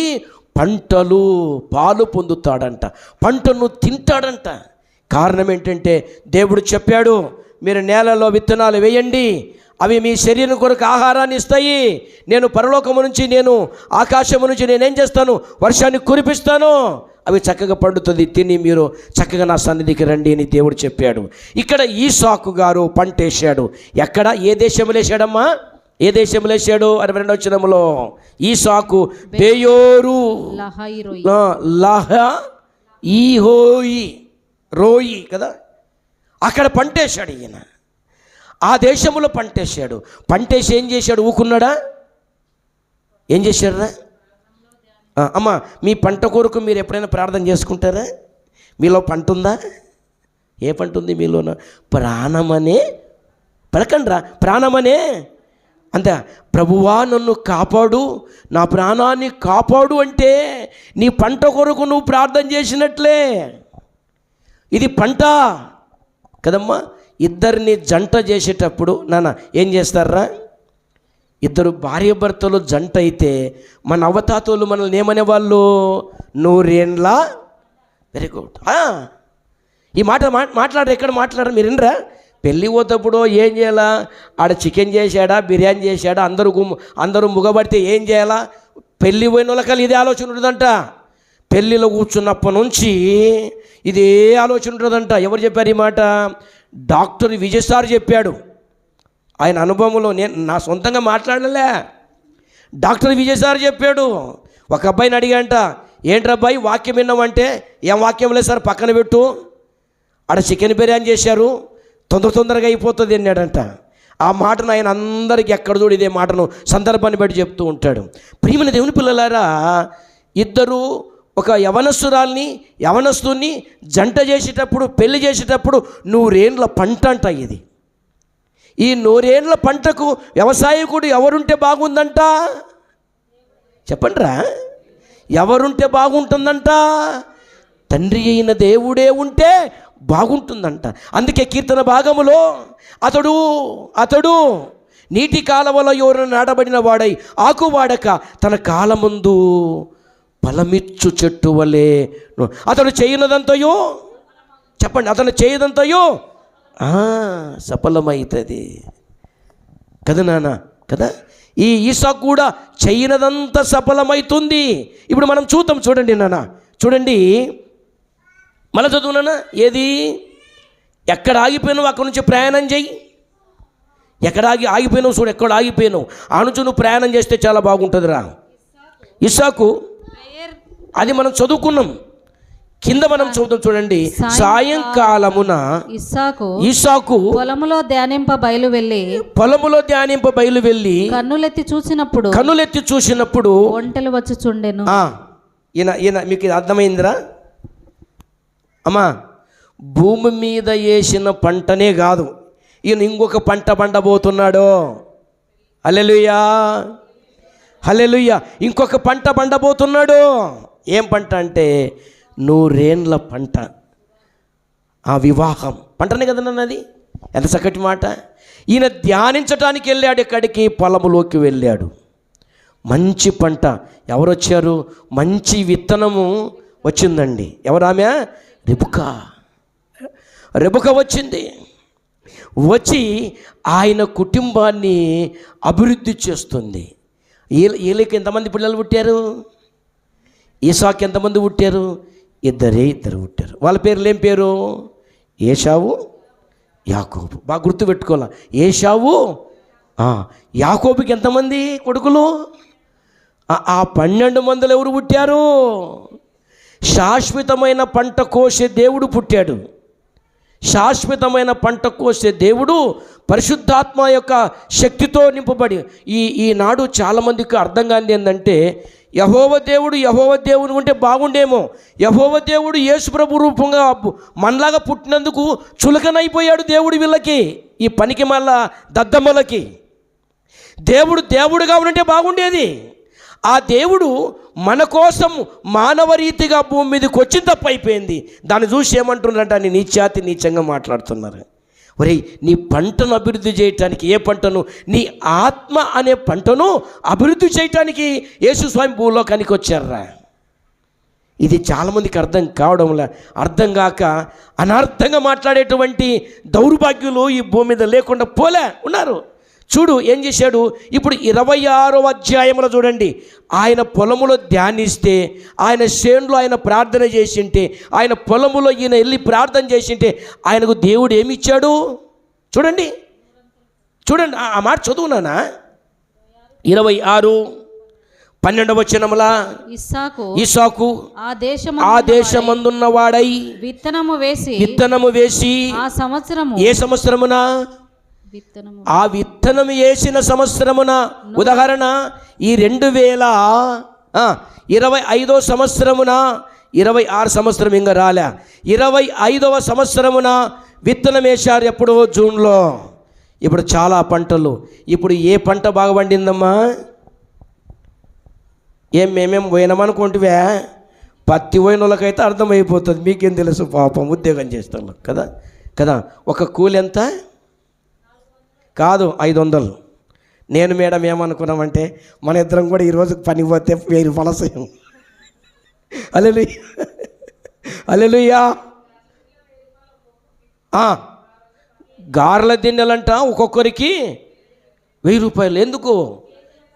పంటలు పాలు పొందుతాడంట, పంటను తింటాడంట. కారణం ఏంటంటే దేవుడు చెప్పాడు, మీరు నేలలో విత్తనాలు వేయండి, అవి మీ శరీరం కొరకు ఆహారాన్ని ఇస్తాయి. నేను పరలోకము నుంచి, నేను ఆకాశము నుంచి నేనేం చేస్తాను? వర్షాన్ని కురిపిస్తాను, అవి చక్కగా పండుతుంది, తిని మీరు చక్కగా నా సన్నిధికి రండి అని దేవుడు చెప్పాడు. ఇక్కడ ఈసాకు గారు పంట వేసాడు. ఎక్కడ? ఏ దేశంలో వేసాడమ్మా? ఏ దేశంలో వేసాడు? 22వ వచనంలో ఈసాకు బెయోరు రోయి కదా, అక్కడ పంటేశాడు ఈయన. ఆ దేశంలో పంటేశాడు. పంటేసి ఏం చేశాడు? ఊకున్నాడా? ఏం చేశారా? అమ్మ, మీ పంట కొరకు మీరు ఎప్పుడైనా ప్రార్థన చేసుకుంటారా? మీలో పంట ఉందా? ఏ పంట ఉంది మీలోన? ప్రాణమనే పలకండ్రా, ప్రాణమనే. అంతే. ప్రభువా నన్ను కాపాడు, నా ప్రాణాన్ని కాపాడు అంటే నీ పంట కొరకు నువ్వు ప్రార్థన చేసినట్లే. ఇది పంట కదమ్మా. ఇద్దరిని జంట చేసేటప్పుడు నాన్న ఏం చేస్తారా? ఇద్దరు భార్య భర్తలు జంట అయితే మన అవతాతోళ్ళు మనల్ని ఏమనేవాళ్ళు? 100 ఏండ్ల. Very good. ఈ మాట మాట్లాడరు. ఎక్కడ మాట్లాడరు? మీరు వినరా? పెళ్ళి పోతప్పుడు ఏం చేయాలా? ఆడ చికెన్ చేశాడా, బిర్యానీ చేశాడా, అందరూ ముగబడితే ఏం చేయాలా? పెళ్ళి పోయిన వాళ్ళకి ఇదే ఆలోచన ఉంటుందంట. పెళ్ళిలో కూర్చున్నప్పటి నుంచి ఇదే ఆలోచన ఉంటుందంట. ఎవరు చెప్పారు ఈ మాట? డాక్టర్ విజయ్ సార్ చెప్పాడు. ఆయన అనుభవంలో, నేను నా సొంతంగా మాట్లాడలే, డాక్టర్ విజయ్ సార్ చెప్పాడు. ఒక అబ్బాయిని అడిగాంట, ఏంట్రా అబ్బాయి వాక్యం విన్నామంటే, ఏం వాక్యం లేదు సార్, పక్కన పెట్టు, ఆడ చికెన్ బిర్యానీ చేశారు, తొందరగా అయిపోతుంది అన్నాడంట. ఆ మాటను ఆయన అందరికీ ఎక్కడ చూడు ఇదే మాటను సందర్భాన్ని బట్టి చెప్తూ ఉంటాడు. ప్రియమైన దేవుని పిల్లలారా, ఇద్దరు ఒక యవనస్తుని జంట చేసేటప్పుడు, పెళ్లి చేసేటప్పుడు 100 ఏండ్ల పంట అంట ఇది. ఈ 100 ఏండ్ల పంటకు వ్యవసాయకుడు ఎవరుంటే బాగుందంట? చెప్పండి రా, ఎవరుంటే బాగుంటుందంట? తండ్రి అయిన దేవుడే ఉంటే బాగుంటుందంట. అందుకే కీర్తన భాగములో అతడు నీటి కాలవలో ఎవరు నాటబడిన వాడై ఆకువాడక తన కాలముందు ఫలమిచ్చు చెట్టు వలె. అతడు చేయనదంతయో, చెప్పండి, అతను చేయదంతయో సఫలమవుతుంది కదా నాన్న. కదా, ఈ ఈసాకు కూడా చేయనదంతా సఫలమవుతుంది. ఇప్పుడు మనం చూడండి నాన్న, చూడండి మళ్ళీ చదువునా. ఏది? ఎక్కడ ఆగిపోయినావు అక్కడ నుంచి ప్రయాణం చెయ్యి. ఎక్కడ ఆగిపోయినావు చూడు, ఎక్కడ ఆగిపోయినావు ఆ నుంచి నువ్వు ప్రయాణం చేస్తే చాలా బాగుంటుందిరా. ఇస్సాకు, అది మనం చదువుకున్నాం. కింద మనం చూద్దాం చూడండి. సాయంకాలమున ఇస్సాకు పొలములో ధ్యానింప బయలు వెళ్ళి కన్నులెత్తి చూసినప్పుడు ఒంటెలు వచ్చి చుండెను. ఈయన మీకు ఇది అర్థమైందిరా అమ్మా? భూమి మీద వేసిన పంటనే కాదు, ఈయన ఇంకొక పంట పండబోతున్నాడు. హల్లెలూయా, హల్లెలూయా. ఇంకొక పంట పండబోతున్నాడు. ఏం పంట అంటే 100 ఏండ్ల పంట. ఆ వివాహం పంటనే కదా అది. ఎంత చక్కటి మాట. ఈయన ధ్యానించడానికి వెళ్ళాడు, ఎక్కడికి? పొలములోకి వెళ్ళాడు. మంచి పంట. ఎవరు వచ్చారు? మంచి విత్తనము వచ్చిందండి. ఎవరామె? రెబుకా వచ్చింది. వచ్చి ఆయన కుటుంబాన్ని అభివృద్ధి చేస్తుంది. వీళ్ళకి ఎంతమంది పిల్లలు పుట్టారు? ఈసాకు ఎంతమంది పుట్టారు? ఇద్దరు పుట్టారు. వాళ్ళ పేర్లు ఏం పేరు? ఏశావు, యాకోబు. బాగా గుర్తుపెట్టుకోవాలి. ఏశావు, యాకోబుకి ఎంతమంది కొడుకులు? ఆ 12 మందిలో ఎవరు పుట్టారు? శాశ్వతమైన పంట కోసే దేవుడు పుట్టాడు. శాశ్వతమైన పంట కోసే దేవుడు పరిశుద్ధాత్మ యొక్క శక్తితో నింపబడి. ఈనాడు చాలామందికి అర్థం కానిది ఏంటంటే, యెహోవా దేవుడు ఉంటే బాగుండేమో. యెహోవా దేవుడు యేసు ప్రభు రూపంగా మనలాగా పుట్టినందుకు చులకనైపోయాడు దేవుడు వీళ్ళకి, ఈ పనికి మళ్ళా దద్దమ్మలకి. దేవుడుగా ఉంటే బాగుండేది. ఆ దేవుడు మన కోసం మానవ రీతిగా భూమి మీదకి వచ్చిన తప్పు అయిపోయింది. దాన్ని చూసి ఏమంటున్నారంటే, అని నీచంగా మాట్లాడుతున్నారు. ఒరేయ్, నీ పంటను అభివృద్ధి చేయటానికి, ఏ పంటను? నీ ఆత్మ అనే పంటను అభివృద్ధి చేయటానికి యేసుస్వామి భూలోకానికి వచ్చారా. ఇది చాలామందికి అర్థం కాక అనర్థంగా మాట్లాడేటువంటి దౌర్భాగ్యులు ఈ భూమి మీద లేకుండా ఉన్నారు. చూడు ఏం చేశాడు. ఇప్పుడు 26వ అధ్యాయంలో చూడండి. ఆయన పొలములో ధ్యానిస్తే, ఆయన చేనులో ఆయన ప్రార్థన చేసింటే, ఆయన పొలములో ఈయన వెళ్ళి ప్రార్థన చేసింటే ఆయనకు దేవుడు ఏమి ఇచ్చాడు? చూడండి ఆ మాట చదువునానా. 26:12 వచనములా, ఇస్సాకు ఆ దేశమందున్న వాడై విత్తనము వేసి ఏ సంవత్సరమున? ఆ విత్తనం వేసిన సంవత్సరమున. ఉదాహరణ, ఈ 2025వ సంవత్సరమున, 26 సంవత్సరం ఇంకా రాలే, 25వ సంవత్సరమున విత్తనం వేశారు. ఎప్పుడో జూన్లో. ఇప్పుడు చాలా పంటలు. ఇప్పుడు ఏ పంట బాగా పండిందమ్మా? మేమేం పోయినామనుకుంటువే? పత్తి పోయిన వాళ్ళకైతే అర్థమైపోతుంది. మీకేం తెలుసు పాపం, ఉద్యోగం చేస్తాం కదా. ఒక కూలి ఎంత? కాదు, 500. నేను మేడం ఏమనుకున్నామంటే, మన ఇద్దరం కూడా ఈరోజు పని పోతే 1000 రూపాయలు వస్తాం. హల్లెలూయా. గారెల దిన్నెలంట ఒక్కొక్కరికి 1000 రూపాయలు. ఎందుకు?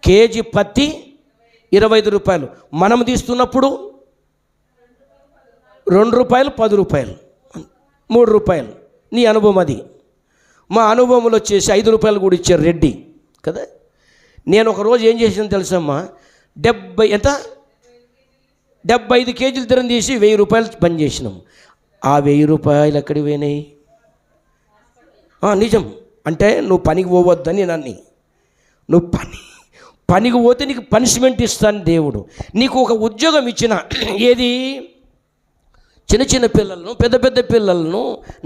కేజీ పత్తి 25 రూపాయలు. మనం తీస్తున్నప్పుడు 2 రూపాయలు, 10 రూపాయలు, 3 రూపాయలు. నీ అనుభవం అది. మా అనుభవంలో వచ్చేసి 5 రూపాయలు కూడా ఇచ్చారు రెడ్డి కదా. నేను ఒకరోజు ఏం చేసాను తెలుసమ్మా? 75 కేజీలు ధరం తీసి 1000 రూపాయలు పని చేసినాం. ఆ 1000 రూపాయలు ఎక్కడికి పోయినాయి? నిజం. అంటే నువ్వు పనికి పోవద్దని నన్ను, నువ్వు పనికి పోతే నీకు పనిష్మెంట్ ఇస్తాను దేవుడు. నీకు ఒక ఉద్యోగం ఇచ్చిన, ఏది? చిన్న పిల్లలను, పెద్ద పిల్లలను,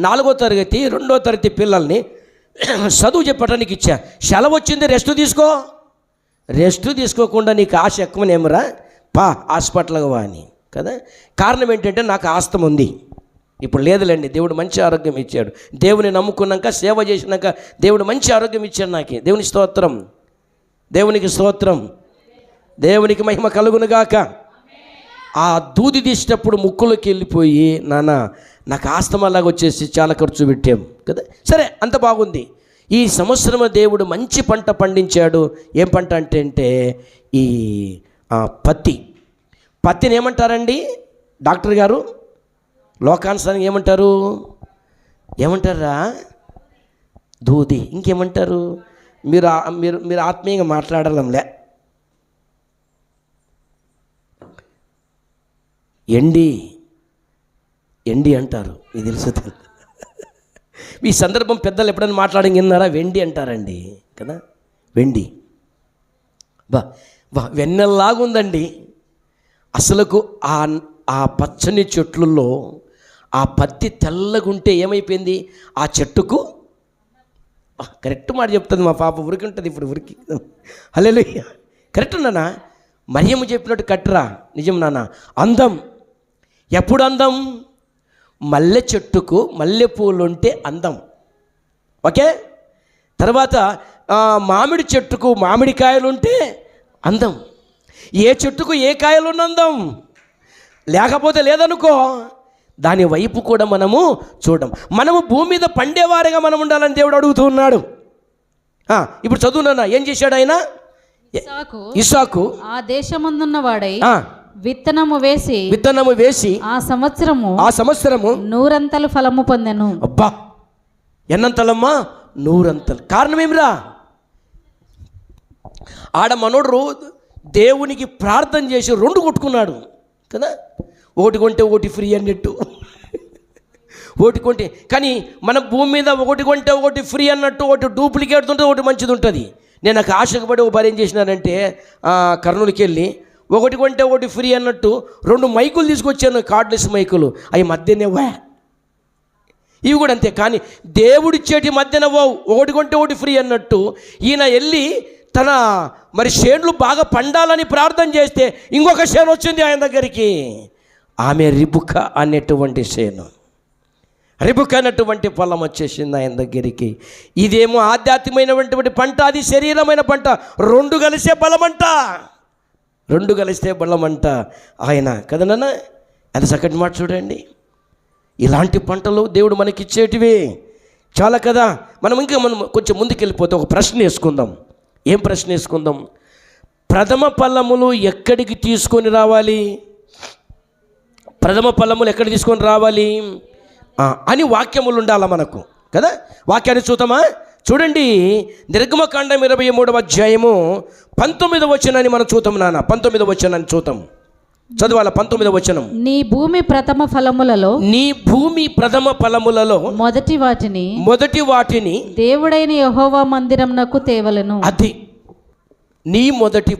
4వ తరగతి 2వ తరగతి పిల్లల్ని చదువు చెప్పడానికి ఇచ్చా. సెలవు వచ్చింది, రెస్ట్ తీసుకోకుండా నీకు ఆశ ఎక్కువనేమరా, హాస్పిటల్గా వాని కదా. కారణం ఏంటంటే నాకు ఆస్తం ఉంది. ఇప్పుడు లేదులేండి, దేవుడు మంచి ఆరోగ్యం ఇచ్చాడు. దేవుని నమ్ముకున్నాక, సేవ చేసినాక దేవుడు మంచి ఆరోగ్యం ఇచ్చాడు నాకు. దేవునికి స్తోత్రం, దేవునికి మహిమ కలుగునుగాక. ఆ దూది తీసేటప్పుడు ముక్కులోకి వెళ్ళిపోయి, నాకు ఆస్తమాలాగా వచ్చేసి చాలా ఖర్చు పెట్టాం కదా. సరే, అంత బాగుంది. ఈ సంవత్సరం దేవుడు మంచి పంట పండించాడు. ఏం పంట అంటే ఈ పత్తిని ఏమంటారండి డాక్టర్ గారు? లోకానుసారంగా ఏమంటారా? దూది. ఇంకేమంటారు? మీరు ఆత్మీయంగా మాట్లాడాలంలే. ఎండి అంటారు. ఇది తెలుసు. ఈ సందర్భం పెద్దలు ఎప్పుడైనా మాట్లాడి విన్నారా? వెండి అంటారండి కదా. వెండి వెన్నెల్లాగుందండి. అసలుకు ఆ పచ్చని చెట్లలో ఆ పత్తి తెల్లగుంటే ఏమైపోయింది? ఆ చెట్టుకు కరెక్ట్ మాట చెప్తుంది మా పాప. ఉరికి ఉంటుంది ఇప్పుడు, ఉరికి. హల్లెలూయా. కరెక్ట్ నాన్న, మరియమ్మ చెప్పినట్టు కట్టురా, నిజం నాన్న. అందం ఎప్పుడు అందం? మల్లె చెట్టుకు మల్లె పూలు ఉంటే అందం, ఓకే. తర్వాత మామిడి చెట్టుకు మామిడికాయలు ఉంటే అందం. ఏ చెట్టుకు ఏ కాయలు ఉన్న అందం, లేకపోతే లేదనుకో దాని వైపు కూడా మనము చూడం. మనము భూమి మీద పండేవారిగా మనం ఉండాలని దేవుడు అడుగుతూ ఉన్నాడు. ఇప్పుడు చదువునన్నా, ఏం చేశాడు ఆయన? ఇస్సాకు ఆ దేశమందున్న వాడై విత్తనము వేసి ఆ సంవత్సరము 100 ఫలము పొందెను. అబ్బా, ఎన్నంతలమ్మా? 100. కారణం ఏమిరా? ఆడ మనోడు దేవునికి ప్రార్థన చేసి 2 కొట్టుకున్నాడు కదా. 1 కొంటే 1 ఫ్రీ అన్నట్టు. 1 కొంటే, కానీ మన భూమి మీద 1 కొంటే 1 ఫ్రీ అన్నట్టు, 1 డూప్లికేట్ ఉంటుంది, 1 మంచిది ఉంటుంది. నేను నాకు ఆశకు పడి ఒక ఏం చేసినానంటే కర్నూలుకి వెళ్ళి 1 కొంటే 1 ఫ్రీ అన్నట్టు 2 మైకులు తీసుకొచ్చాను, కార్డ్లెస్ మైకులు. అవి మధ్యనే ఇవి కూడా అంతే. కానీ దేవుడిచ్చేటి మధ్యన 1 కొంటే 1 ఫ్రీ అన్నట్టు ఈయన వెళ్ళి తన మరి షేన్లు బాగా పండాలని ప్రార్థన చేస్తే ఇంకొక షేన్ వచ్చింది ఆయన దగ్గరికి. ఆమె రిబుక అనేటువంటి షేను, రిబుక అనేటువంటి పొలం వచ్చేసింది ఆయన దగ్గరికి. ఇదేమో ఆధ్యాత్మికమైనటువంటి పంట, అది శరీరమైన పంట. 2 కలిసే బలమంట, 2 కలిస్తే బలమంట ఆయన కదా నాన్న. అది చక్కటి మాట చూడండి. ఇలాంటి పంటలు దేవుడు మనకిచ్చేటివే చాలా కదా. మనం కొంచెం ముందుకు వెళ్ళిపోతే ఒక ప్రశ్న వేసుకుందాం. ఏం ప్రశ్న వేసుకుందాం? ప్రథమ ఫలములు ఎక్కడికి తీసుకొని రావాలి? ప్రథమ ఫలములు ఎక్కడికి తీసుకొని రావాలి అని వాక్యములు ఉండాలి మనకు కదా. వాక్యాన్ని చూద్దామా? చూడండి, నిర్గమకాండం 23వ అధ్యాయము 19వ వచనాన్ని మనం చూద్దాం నాన్న. 19వ వచనాన్ని చూద్దాం, చదవాల. 19వ వచనం. నీ భూమి ప్రథమ ఫలములలో మొదటి వాటిని దేవుడైన యెహోవా మందిరమునకు తేవలెను. అది నీ మొదటి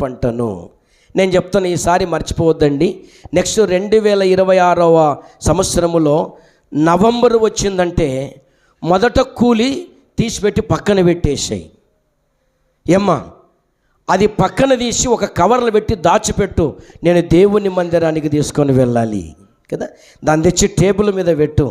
పంటను నేను చెప్తాను. ఈసారి మర్చిపోవద్దండి. నెక్స్ట్ 2026వ సంవత్సరములో నవంబరు వచ్చిందంటే మొదట కూలి తీసిపెట్టి పక్కన పెట్టేసాయి. ఏమ్మా, అది పక్కన తీసి ఒక కవర్లు పెట్టి దాచిపెట్టు. నేను దేవుని మందిరానికి తీసుకొని వెళ్ళాలి కదా. దాన్ని తెచ్చి టేబుల్ మీద పెట్టు,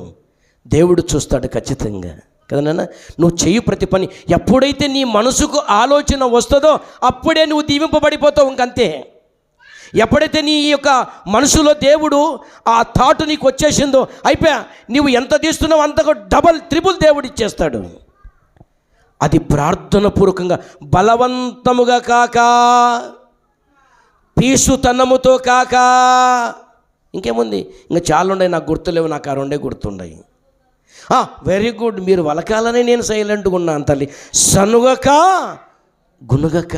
దేవుడు చూస్తాడు ఖచ్చితంగా కదా నాన్న. నువ్వు చెయ్యి ప్రతి పని. ఎప్పుడైతే నీ మనసుకు ఆలోచన వస్తుందో అప్పుడే నువ్వు దీవింపబడిపోతావు, ఇంకంతే. ఎప్పుడైతే నీ యొక్క మనసులో దేవుడు ఆ థాట్ నీకు వచ్చేసిందో అయిపోయా. నువ్వు ఎంత తీస్తున్నావు అంతకు డబల్ ట్రిపుల్ దేవుడు ఇచ్చేస్తాడు. అది ప్రార్థన పూర్వకంగా, బలవంతముగా కాక, పీసుతనముతో కాక. ఇంకేముంది? ఇంకా చాలా ఉన్నాయి, నాకు గుర్తులేవు. నాకు ఆ 2 గుర్తున్నాయి. Very good. మీరు వలకాలనే నేను సైలెంట్గా ఉన్నాను తల్లి. సనుగక గునుగక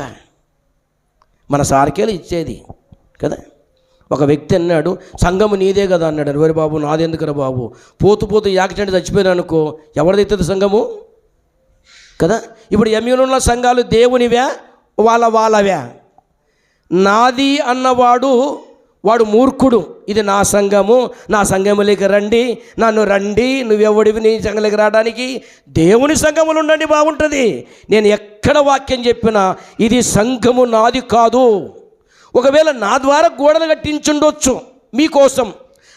మన సారికేలు ఇచ్చేది కదా. ఒక వ్యక్తి అన్నాడు, సంఘము నీదే కదా అన్నాడు. ఎవరి బాబు? నాదెందుకురా బాబు, పోతూ యాక్సిడెంట్ చచ్చిపోయాను అనుకో, ఎవరిదైతుంది సంఘము కదా. ఇప్పుడు ఎమ్యూనున్న సంఘాలు దేవునివే, వాళ్ళవే. నాది అన్నవాడు వాడు మూర్ఖుడు. ఇది నా సంఘములోకి రండి, నన్ను రండి, నువ్వెవడివి నీ సంఘంలోకి రావడానికి? దేవుని సంఘములు ఉండండి, బాగుంటుంది. నేను ఎక్కడ వాక్యం చెప్పినా ఇది సంఘము నాది కాదు. ఒకవేళ నా ద్వారా గోడలు కట్టించుండొచ్చు మీకోసం,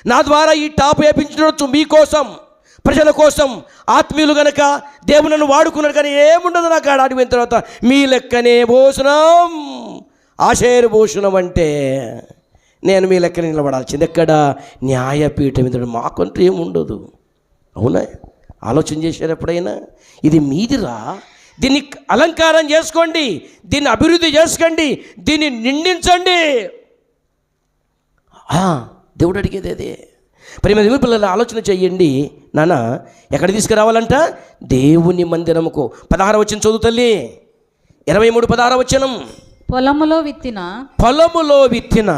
నా ద్వారా ఈ టాప్ వేయించుండొచ్చు మీకోసం, ప్రజల కోసం, ఆత్మీయులు గనక దేవుని వాడుకున్నారు. కానీ ఏముండదు నాకు ఆడ అడిగిన తర్వాత. మీ లెక్కనే భూషణం, ఆశేరు భూషణం అంటే నేను మీ లెక్కన నిలబడాల్సింది. ఎక్కడ? న్యాయపీఠం మీద. మాకంటూ ఏముండదు. అవునా? ఆలోచన చేశారు ఎప్పుడైనా? ఇది మీదిరా, దీన్ని అలంకారం చేసుకోండి, దీన్ని అభివృద్ధి చేసుకోండి, దీన్ని నిండించండి. దేవుడు అడిగేది అదే. ప్రేమ దేవుని పిల్లలు ఆలోచన చెయ్యండి నాన్న. ఎక్కడ తీసుకురావాలంట? దేవుని మందిరముకు. 16వ వచనం చదువు తల్లి. 23:16 వచనం. పొలములో విత్తిన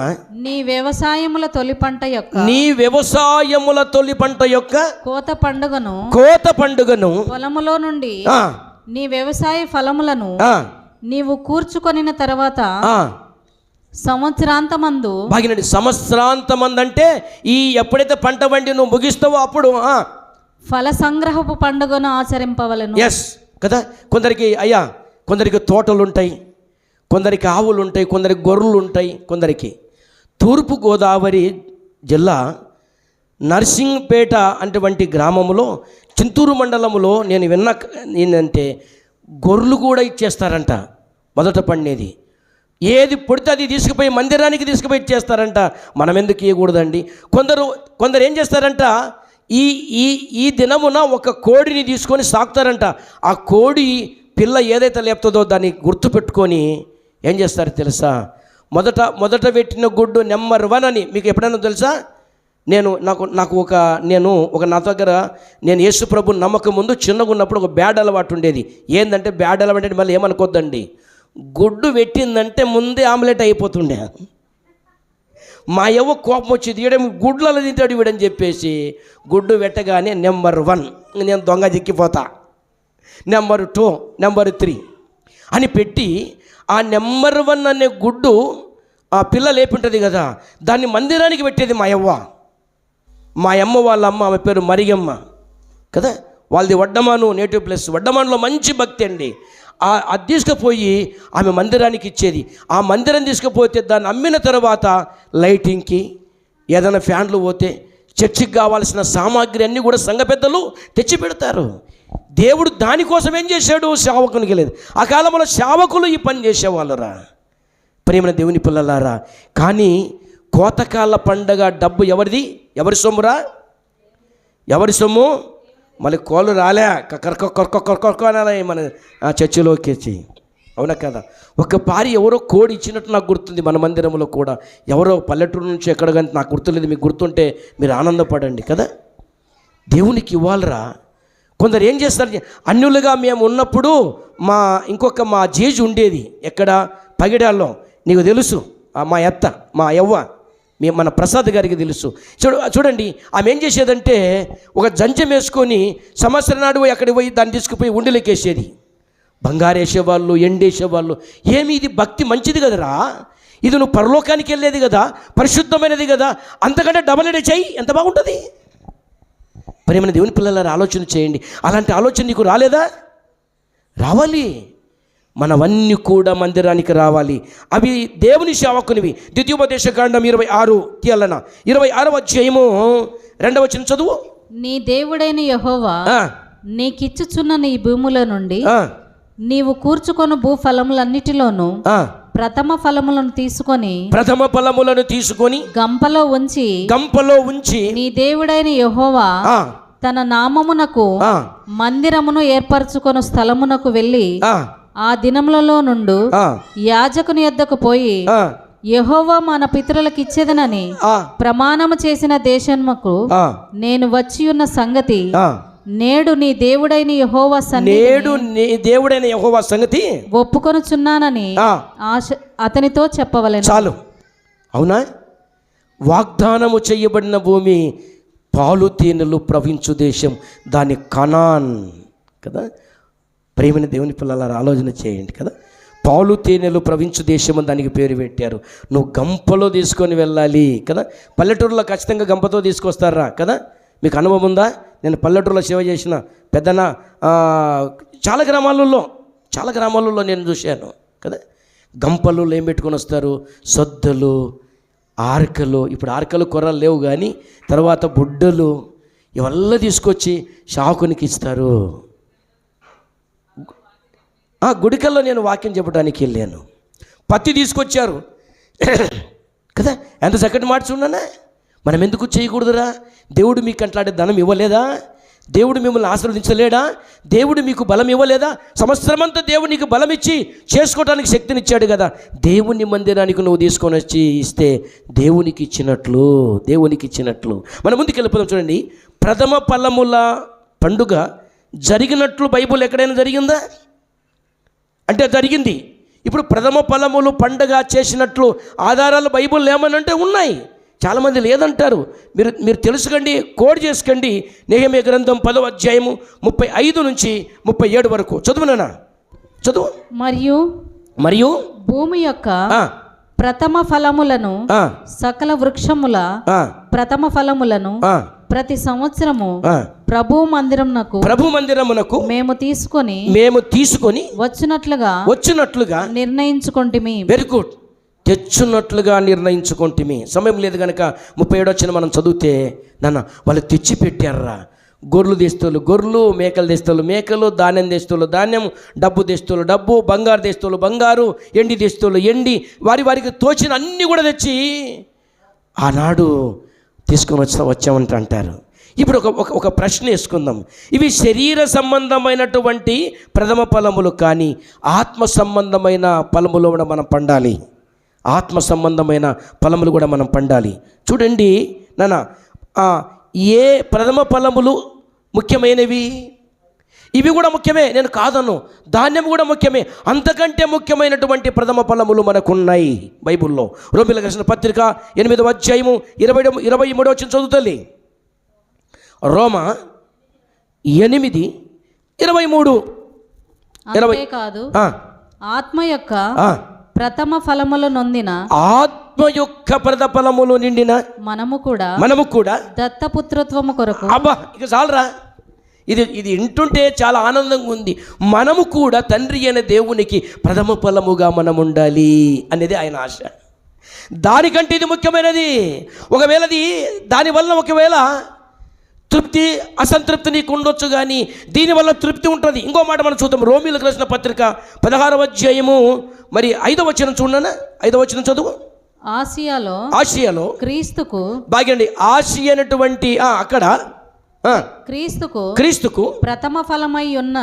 నీ వ్యవసాయముల తొలి పంట యొక్క కోత పండుగను పొలములో నుండి నీ వ్యవసాయ ఫలములను నీవు కూర్చుకొనిన తర్వాత సంవత్సరాంతమందు. బాగినండి. సంవత్సరాంతమందు అంటే ఈ ఎప్పుడైతే పంట వండి నువ్వు ముగిస్తావో అప్పుడు ఫల సంగ్రహపు పండుగను ఆచరింపవలను. ఎస్ కదా. కొందరికి కొందరికి తోటలు ఉంటాయి, కొందరికి ఆవులు ఉంటాయి, కొందరికి గొర్రెలు ఉంటాయి, కొందరికి. తూర్పుగోదావరి జిల్లా నర్సింగ్పేట అటువంటి గ్రామంలో చింతూరు మండలంలో నేను విన్న ఏంటంటే గొర్రెలు కూడా ఇచ్చేస్తారంట. మొదట పండేది ఏది పుడితే అది తీసుకుపోయి మందిరానికి తీసుకుపోయి ఇచ్చేస్తారంట. మనం ఎందుకు ఇవ్వకూడదండి? కొందరు ఏం చేస్తారంట, ఈ ఈ ఈ దినమున ఒక కోడిని తీసుకొని సాకుతారంట. ఆ కోడి పిల్ల ఏదైతే లేపుతుందో దాన్ని గుర్తుపెట్టుకొని ఏం చేస్తారు తెలుసా? మొదట పెట్టిన గుడ్డు నెంబర్ 1 అని మీకు ఎప్పుడైనా తెలుసా? నేను నా దగ్గర నేను యేసు ప్రభు నమ్మకం ముందు చిన్నగా ఉన్నప్పుడు ఒక బ్యాడ్ అలవాటు ఉండేది. ఏంటంటే బ్యాడ్ అలవాటు అంటే మళ్ళీ ఏమనుకోద్దండి, గుడ్డు పెట్టిందంటే ముందే ఆమ్లెట్ అయిపోతుండే. మా యవ్వ కోపం వచ్చేది, ఈడ గుడ్లలో తింటాడు వీడని చెప్పేసి గుడ్డు పెట్టగానే నెంబర్ 1 నేను దొంగ చిక్కిపోతా, నెంబర్ 2 నెంబర్ 3 అని పెట్టి ఆ నెంబర్ 1 అనే గుడ్డు ఆ పిల్ల లేపుంటుంది కదా, దాన్ని మందిరానికి పెట్టేది మా యవ్వ. మా అమ్మ వాళ్ళ అమ్మ, ఆమె పేరు మరియమ్మ కదా, వాళ్ళది వడ్డమాను నేటివ్ ప్లేస్. వడ్డమానులో మంచి భక్తి అండి. అది తీసుకుపోయి ఆమె మందిరానికి ఇచ్చేది. ఆ మందిరం తీసుకుపోతే దాన్ని అమ్మిన తర్వాత లైటింగ్కి ఏదైనా ఫ్యాన్లు పోతే చర్చికి కావాల్సిన సామాగ్రి అన్నీ కూడా సంఘ పెద్దలు తెచ్చి పెడతారు. దేవుడు దానికోసం ఏం చేశాడు? సేవకునికి లేదు. ఆ కాలంలో సేవకులు ఈ పని చేసేవాళ్ళురా, ప్రేమ దేవుని పిల్లలారా. కానీ కోతకాల పండగ డబ్బు ఎవరిది? ఎవరి సొమ్మురా? ఎవరి సొమ్ము? మళ్ళీ కోళ్ళు రాలే కొరకొరకొరకొరకొరకొనాలి మన చర్చిలోకి వచ్చి, అవునా కదా? ఒక పారి ఎవరో కోడి ఇచ్చినట్టు నాకు గుర్తుంది. మన మందిరంలో కూడా ఎవరో పల్లెటూరు నుంచి ఎక్కడ కానీ నాకు గుర్తులేదు. మీకు గుర్తుంటే మీరు ఆనందపడండి కదా. దేవునికి ఇవ్వాలరా. కొందరు ఏం చేస్తారు, అన్యులుగా మేము ఉన్నప్పుడు మా జేజు ఉండేది ఎక్కడ? పగిడాల్లో. నీకు తెలుసు, మా అత్త, మా యవ్వ, మన ప్రసాద్ గారికి తెలుసు. చూడండి ఆమె ఏం చేసేదంటే ఒక జంజం వేసుకొని సంవత్సరం నాడు అక్కడికి పోయి దాన్ని తీసుకుపోయి ఉండిలోకి వేసేది. బంగారు వేసేవాళ్ళు, ఎండేసేవాళ్ళు. ఏమి ఇది భక్తి మంచిది కదరా, ఇది నువ్వు పరలోకానికి వెళ్ళేది కదా, పరిశుద్ధమైనది కదా, అంతకంటే డబల్ ఎడే చేయి, ఎంత బాగుంటుంది. ప్రేమ దేవుని పిల్లలారా, ఆలోచన చేయండి. అలాంటి ఆలోచన నీకు రాలేదా? రావాలి. మనవన్నీ కూడా మందిరానికి రావాలి. అవి దేవుని సేవకునివి. ద్వితీయోపదేశకాండం 26 తీయాలన 26వ అధ్యాయము 2వ వచనం చదువు. నీ దేవుడైన యెహోవా నీకిచ్చుచున్న నీ భూముల నుండి నీవు కూర్చుకొను భూఫలములన్నిటిలోనూ ప్రథమ ఫలములను తీసుకొని గంపలో ఉంచి నీ దేవుడైన యెహోవా తన నామమునకు మందిరమును ఏర్పరచుకొను స్థలమునకు వెళ్ళి ఆ దినములలో నుండు యాజకుని యొద్దకు పోయి యెహోవా మన పితరులకు ఇచ్చేదనని ప్రమాణము చేసిన దేశముకు నేను వచ్చి ఉన్న సంగతి నేడు నీ దేవుడైన యెహోవా సంగతి ఒప్పుకొనుచున్నానని అతనితో చెప్పవలెను. చాలు, అవునా? వాగ్దానము చేయబడిన భూమి, పాలు తేనెలు ప్రవహించు దేశం, దాని కనాన్ కదా. ప్రేమైన దేవుని పిల్లల ఆలోచన చేయండి కదా. పాలు తేనెలు ప్రవహించు దేశం అని దానికి పేరు పెట్టారు. నువ్వు గంపలో తీసుకొని వెళ్ళాలి కదా. పల్లెటూరులో ఖచ్చితంగా గంపతో తీసుకొస్తారా కదా. మీకు అనుభవం ఉందా? నేను పల్లెటూరులో సేవ చేసిన పెద్దన చాలా గ్రామాలలో నేను చూశాను కదా. గంపలు ఏం పెట్టుకొని వస్తారు? సొద్దలు, ఆర్కలు. ఇప్పుడు ఆర్కలు కొర్రలు లేవు కానీ తర్వాత బుడ్డలు ఇవన్నీ తీసుకొచ్చి శాకునికి ఇస్తారు. గుడికల్లో నేను వాక్యం చెప్పడానికి వెళ్ళాను. పత్తి తీసుకొచ్చారు కదా. ఎంత చక్కటి మాట చూడనా. మనం ఎందుకు చేయకూడదురా? దేవుడు మీకు అట్లాంటి ధనం ఇవ్వలేదా? దేవుడు మిమ్మల్ని ఆశీర్వదించలేడా? దేవుడు మీకు బలం ఇవ్వలేదా? సంవత్సరమంతా దేవుడు నీకు బలం ఇచ్చి చేసుకోవడానికి శక్తినిచ్చాడు కదా. దేవుని మందిరానికి నువ్వు తీసుకొని వచ్చి ఇస్తే దేవునికి ఇచ్చినట్లు. మన ముందుకు వెళ్ళిపోదాం. చూడండి, ప్రథమ ఫలముల పండుగ జరిగినట్లు బైబుల్ ఎక్కడైనా జరిగిందా? అంటే జరిగింది. ఇప్పుడు ప్రథమ ఫలములు పండుగ చేసినట్లు ఆధారాలు బైబుల్ ఏమనంటే ఉన్నాయి. చాలామంది లేదంటారు. మీరు తెలుసుకోండి, కోడ్ చేసుకోండి. నెహెమ్యా గ్రంథం 10వ అధ్యాయము 35 నుంచి 37 వరకు చదువు. మరియు భూమి యొక్క ప్రథమ ఫలములను, సకల వృక్షముల ప్రథమ ఫలములను, ప్రతి సంవత్సరము ఆ, ప్రభు మందిరమునకు మేము తీసుకొని వచ్చినట్లుగా నిర్ణయించుకొంటిమి. Very good. తెచ్చున్నట్లుగా నిర్ణయించుకుంటేమి. సమయం లేదు కనుక 37వ వచనం మనం చదివితే, నాన్న వాళ్ళు తెచ్చి పెట్టారా. గొర్రెలు తెస్తోళ్ళు గొర్రెలు, మేకలు తెస్తోళ్ళు మేకలు, ధాన్యం తెస్తోళ్ళు ధాన్యం, డబ్బు తెస్తోళ్ళు డబ్బు, బంగారు తెస్తోళ్ళు బంగారు, ఎండి తెస్తోళ్ళు ఎండి, వారికి తోచిన అన్నీ కూడా తెచ్చి ఆనాడు తీసుకొని వచ్చామంట అంటారు. ఇప్పుడు ఒక ప్రశ్న వేసుకుందాం. ఇవి శరీర సంబంధమైనటువంటి ప్రథమ ఫలములు, కానీ ఆత్మ సంబంధమైన ఫలములు కూడా మనం పండాలి. ఆత్మ సంబంధమైన ఫలములు కూడా మనం పండాలి. చూడండి నాన్న, ఏ ప్రథమ ఫలములు ముఖ్యమైనవి, ఇవి కూడా ముఖ్యమే, నేను కాదను. ధాన్యం కూడా ముఖ్యమే. అంతకంటే ముఖ్యమైనటువంటి ప్రథమ ఫలములు మనకున్నాయి బైబిల్లో. రోమీయులకు రాసిన పత్రిక 8వ అధ్యాయము 23వ వచనం చదువుతుంది. రోమా 8:23. అంతేకాదు, ఆత్మ యొక్క ప్రథమ ఫలములు నొందిన, ఆత్మ యొక్క ప్రథమ ఫలములు నిండిన మనము కూడా దత్తపుత్రత్వము కొరకు. అబ్బా, ఇక చాలరా. ఇది వింటుంటే చాలా ఆనందంగా ఉంది. మనము కూడా తండ్రి అయిన దేవునికి ప్రథమ ఫలముగా మనం ఉండాలి అనేది ఆయన ఆశ. దానికంటే ఇది ముఖ్యమైనది. ఒకవేళ దానివల్ల ఒకవేళ తృప్తి అసంతృప్తి నీకు ఉండొచ్చు, కానీ దీనివల్ల తృప్తి ఉంటుంది. ఇంకో మాట మనం చూద్దాం. రోమీయులకు రాసిన పత్రిక 16వ అధ్యాయము 5వ వచనం చూడండి. 5వ వచనం చదువు. ఆసియాలో క్రీస్తుకు బాగండి. ఆసియా అనేటువంటి అక్కడ క్రీస్తుకు ప్రథమ ఫలమై ఉన్న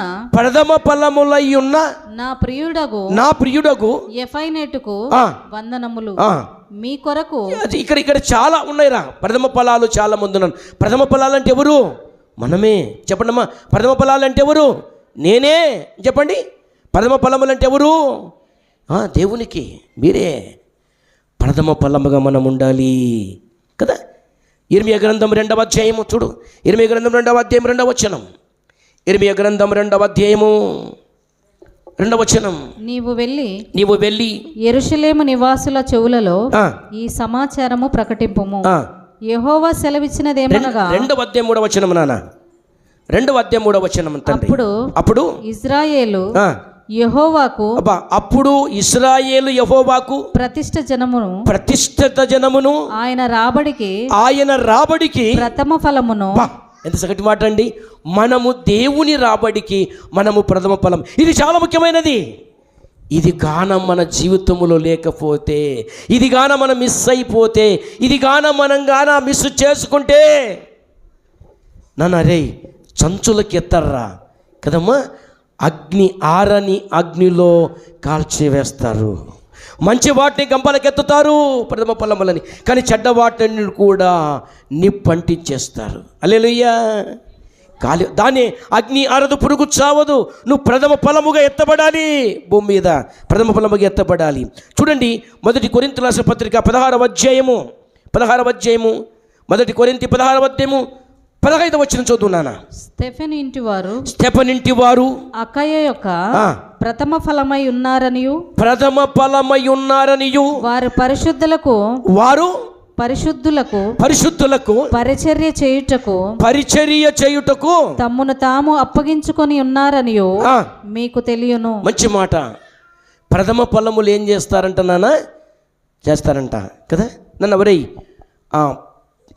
నా ప్రియుడగు ఎఫైనెటుకు వందనములు. మీ కొరకు ఇక్కడ చాలా ఉన్నాయిరా ప్రథమ ఫలాలు. చాలా మంది ఉన్నారు. ప్రథమ ఫలాలు అంటే ఎవరు? మనమే. చెప్పండి అమ్మా, ప్రథమ ఫలాలు అంటే ఎవరు? నేనే. చెప్పండి, ప్రథమ ఫలములు అంటే ఎవరు? దేవునికి మీరే ప్రథమ ఫలముగా మనం ఉండాలి కదా. ఇర్మియా గ్రంథం 2వ అధ్యాయము చూడు. ఇర్మియా గ్రంథం 2వ అధ్యాయం 2వ వచనం. ఇర్మియా గ్రంథం 2వ అధ్యాయము 2వ వచనం. నీవు వెళ్ళి యెరూషలేము నివాసుల చెవులలో ఈ సమాచారము ప్రకటింపుము. యెహోవా సెలవిచ్చినదేమనగా, 2వ అధ్యాయం 3వ వచనం నాన్న. 2వ అధ్యాయం 3వ వచనం. అప్పుడు ఇశ్రాయేలు యెహోవాకు ప్రతిష్ఠిత జనమును ఆయన రాబడికి ప్రథమ ఫలమును. ఎంత సగటి మాట అండి. మనము దేవుని రాబడికి మనము ప్రథమ ఫలం. ఇది చాలా ముఖ్యమైనది. ఇది గాన మన జీవితంలో లేకపోతే, ఇది గాన మనం మిస్ అయిపోతే, ఇది గాన మనం మిస్ చేసుకుంటే నన్ను అరే చంచులకి ఎత్తర్రా కదమ్మా, ఆరని అగ్నిలో కాల్చివేస్తారు. మంచి వాటిని గంపలకెత్తుతారు ప్రథమ ఫలములని, కానీ చెడ్డ వాటిని కూడా నిప్పంటించేస్తారు. హల్లెలూయా. దాన్ని అగ్ని ఆరదు, పురుగు చావదు. నువ్వు ప్రథమ ఫలముగా ఎత్తబడాలి. భూమి మీద ప్రథమ ఫలముగా ఎత్తబడాలి. చూడండి, 1 కొరింథీయుల రాసిన పత్రిక 16వ అధ్యాయము 1 కొరింథీ 16వ అధ్యాయము 15వ వచనం చదువునానా. స్టెఫెన్ ఇంటి వారు అకయ యొక్క ప్రథమ ఫలమై ఉన్నారనియు వారు పరిశుద్ధులకు పరిచర్య చేయుటకు తమ్మును తాము అప్పగించుకొని ఉన్నారనియు మీకు తెలియను. మంచి మాట. ప్రథమ ఫలములు ఏం చేస్తారంట నాన్న? చేస్తారంట కదా. నన్ను ఎవరై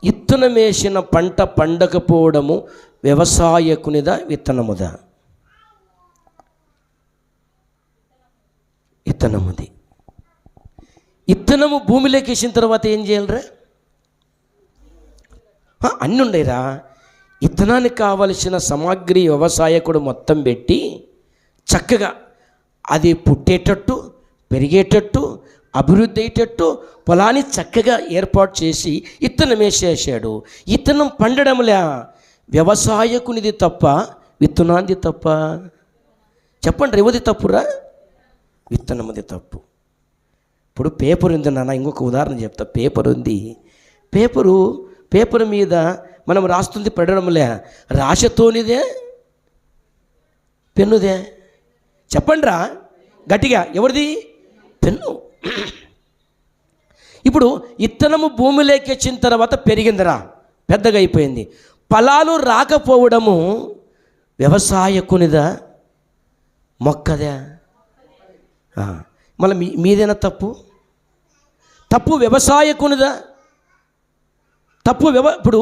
విత్తనం వేసిన పంట పండకపోవడము వ్యవసాయకునిదా విత్తనముదా? విత్తనముది. విత్తనము భూమిలోకి వేసిన తర్వాత ఏం చేయాలరా? అన్నీ ఉండేరా. విత్తనానికి కావలసిన సామాగ్రి వ్యవసాయకుడు మొత్తం పెట్టి చక్కగా అది పుట్టేటట్టు, పెరిగేటట్టు, అభివృద్ధి అయ్యేటట్టు పొలాన్ని చక్కగా ఏర్పాటు చేసి విత్తనం వేసేసాడు. విత్తనం పండడంలే వ్యవసాయకునిది తప్ప విత్తనాన్ని తప్ప? చెప్పండి, ఎవరిది తప్పురా? విత్తనముది తప్పు. ఇప్పుడు పేపర్ ఉంది నాన్న, ఇంకొక ఉదాహరణ చెప్తా. పేపర్ ఉంది. పేపర్ మీద మనం రాస్తుంది పడడంలే, రాశతోనిదే పెన్నుదే? చెప్పండి రా గట్టిగా, ఎవరిది? పెన్ను. ఇప్పుడు విత్తనము భూమిలోకి వచ్చిన తర్వాత పెరిగిందిరా, పెద్దగా అయిపోయింది. ఫలాలు రాకపోవడము వ్యవసాయకునిదా మొక్కదా? మళ్ళీ మీదేనా తప్పు? తప్పు వ్యవసాయకునిదా? తప్పు ఇప్పుడు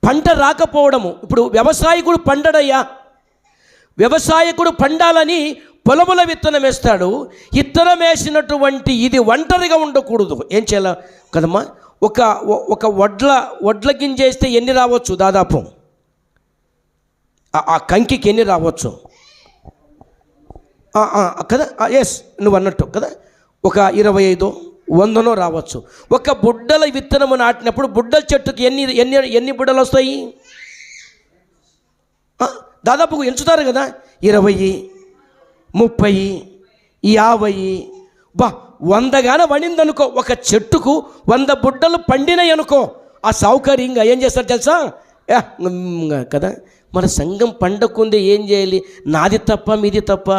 పంట రాకపోవడము. ఇప్పుడు వ్యవసాయకుడు పండడయ్యా, వ్యవసాయకుడు పండాలని పొలముల విత్తనం వేస్తాడు. విత్తనం వేసినటువంటి ఇది ఒంటరిగా ఉండకూడదు. ఏం చేయాల కదమ్మా? ఒక వడ్ల గింజ వేస్తే ఎన్ని రావచ్చు? దాదాపు ఆ కంకికి ఎన్ని రావచ్చు కదా? ఎస్, నువ్వు అన్నట్టు కదా, ఒక 25 100 రావచ్చు. ఒక బుడ్డల విత్తనము నాటినప్పుడు బుడ్డల చెట్టుకి ఎన్ని బుడ్డలు వస్తాయి? దాదాపు ఎంచుతారు కదా, 20, 30, 50, 100 గాన పడిందనుకో. ఒక చెట్టుకు 100 బుడ్డలు పండినాయి అనుకో. ఆ సౌకర్యంగా ఏం చేస్తారు తెలుసా కదా? మన సంఘం పండకుందే ఏం చేయాలి? నాది తప్ప మీది తప్ప?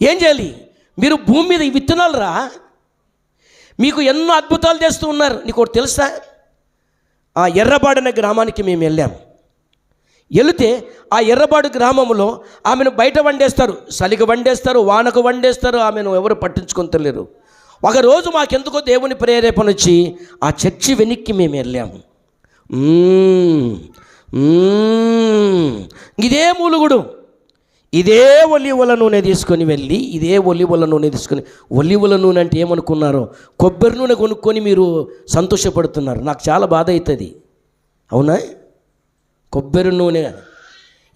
ఏం చేయాలి? మీరు భూమి మీద ఈ విత్తనాలు రా, మీకు ఎన్నో అద్భుతాలు చేస్తూ ఉన్నారు. నీకు ఒకటి తెలుసా? ఆ ఎర్రబాడనే గ్రామానికి మేము వెళ్ళాం. వెళితే ఆ ఎర్రబాడు గ్రామంలో ఆమెను బయట వండేస్తారు, చలికి వండేస్తారు, వానకు వండేస్తారు. ఆమెను ఎవరు పట్టించుకుంటలేరు. ఒకరోజు మాకెందుకో దేవుని ప్రేరేపణ వచ్చి ఆ చర్చి వెనక్కి మేము వెళ్ళాము. ఇదే మూలుగుడు, ఇదే ఒలివల నూనె తీసుకొని వెళ్ళి, ఒలివల నూనె అంటే ఏమనుకున్నారో, కొబ్బరి నూనె కొనుక్కొని మీరు సంతోషపడుతున్నారు. నాకు చాలా బాధ అవుతుంది. అవునా? కొబ్బరి నూనె,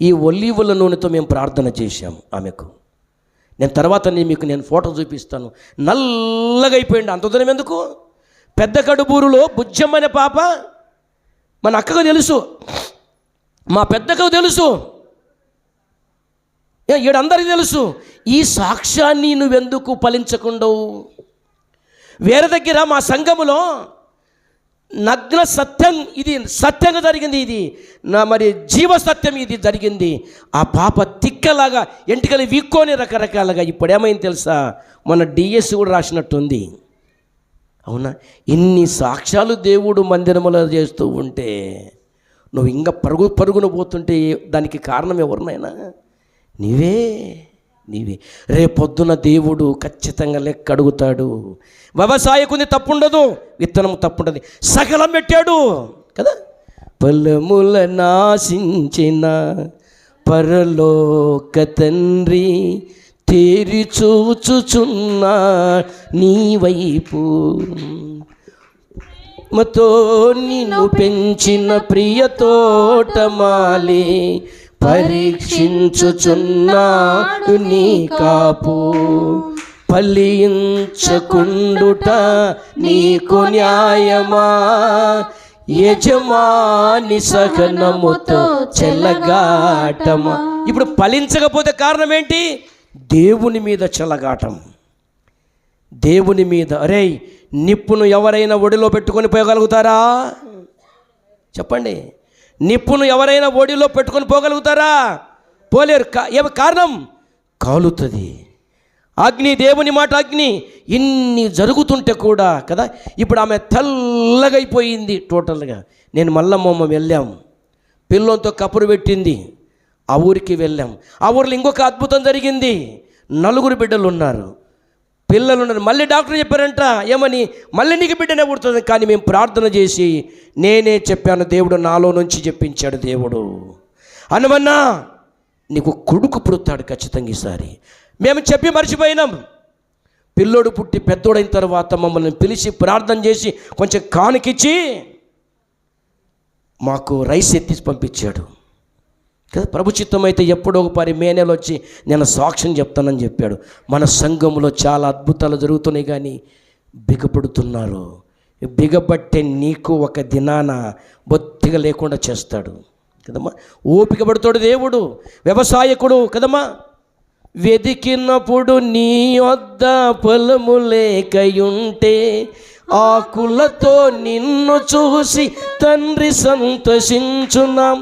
ఈ ఒలివల నూనెతో మేము ప్రార్థన చేశాము ఆమెకు. నేను తర్వాత మీకు ఫోటో చూపిస్తాను. నల్లగా అయిపోయింది. అంత దూరం ఎందుకు? పెద్ద కడుబూరులో బుజ్జమ్మనే పాప, మన అక్కకు తెలుసు, మా పెద్దకు తెలుసు, ఈడందరికీ తెలుసు. ఈ సాక్ష్యాన్ని నువ్వెందుకు ఫలించకుండవు? వేరే దగ్గర మా సంఘములో నగ్న సత్యం, ఇది సత్యంగా జరిగింది, ఇది మరి జీవ సత్యం ఇది జరిగింది. ఆ పాప తిక్కలాగా ఎంటికలు వీక్కొని రకరకాలుగా. ఇప్పుడు ఏమైంది తెలుసా? మన డిఎస్ కూడా రాసినట్టుంది. అవునా? ఇన్ని సాక్ష్యాలు దేవుడు మందిరములో చేస్తూ ఉంటే నువ్వు ఇంకా పరుగున పోతుంటే దానికి కారణం ఎవరినైనా? నీవే. రేపొద్దున దేవుడు ఖచ్చితంగా లెక్క అడుగుతాడు. వ్యవసాయకుని తప్పుండదు, విత్తనం తప్పుండదు, సకలం పెట్టాడు కదా. ఫలముల నాశించిన పరలోక తండ్రి తేరి చూచుచున్నా నీ వైపు, మతో నిన్ను పెంచిన ప్రియ తోటమాలి పరీక్షించుచున్నాడు నీ కాపు. ఫలించకుండుట నీకు న్యాయమా? యజమాని సహనముతో చెలగాటమా? ఇప్పుడు ఫలించకపోతే కారణం ఏంటి? దేవుని మీద చెలగాటం, దేవుని మీద. అరే, నిప్పును ఎవరైనా ఒడిలో పెట్టుకొని పోగలుగుతారా? చెప్పండి. నిప్పును ఎవరైనా ఒడిలో పెట్టుకొని పోగలుగుతారా? పోలేరు. ఏమి కారణం? కాలుతుంది. అగ్ని, దేవుని మాట అగ్ని. ఇన్ని జరుగుతుంటే కూడా కదా. ఇప్పుడు ఆమె తెల్లగైపోయింది టోటల్గా. నేను మల్లమ్మ వెళ్ళాం, పిల్లలతో కపురు పెట్టింది. ఆ ఊరికి వెళ్ళాం. ఆ ఊరిలో ఇంకొక అద్భుతం జరిగింది. 4 బిడ్డలు ఉన్నారు, పిల్లలు ఉన్నారు. మళ్ళీ డాక్టర్ చెప్పారంట, ఏమని? మళ్ళీ నీకు బిడ్డనే పుడుతుంది. కానీ మేము ప్రార్థన చేసి నేనే చెప్పాను, దేవుడు నాలో నుంచి చెప్పించాడు. దేవుడు అనమన్నా నీకు కొడుకు పుడతాడు ఖచ్చితంగా ఈసారి. మేము చెప్పి మర్చిపోయినాం. పిల్లోడు పుట్టి పెద్దోడైన తర్వాత మమ్మల్ని పిలిచి ప్రార్థన చేసి కొంచెం కానుకిచ్చి మాకు రైస్ ఎత్తి పంపించాడు కదా. ప్రభు చిత్తం అయితే ఎప్పుడో ఒక పరి మే నెల వచ్చి నేను సాక్ష్యం చెప్తానని చెప్పాడు. మన సంఘంలో చాలా అద్భుతాలు జరుగుతున్నాయి, కానీ బిగపడుతున్నారు. బిగబట్టే నీకు ఒక దినాన బొత్తిగా లేకుండా చేస్తాడు కదమ్మా. ఓపిక పడుతాడు దేవుడు. వ్యవసాయకుడు కదమ్మా. వెదికినప్పుడు నీ వద్ద ఫలము లేకయుంటే ఆకులతో నిన్ను చూసి తండ్రి సంతోషించున్నాం.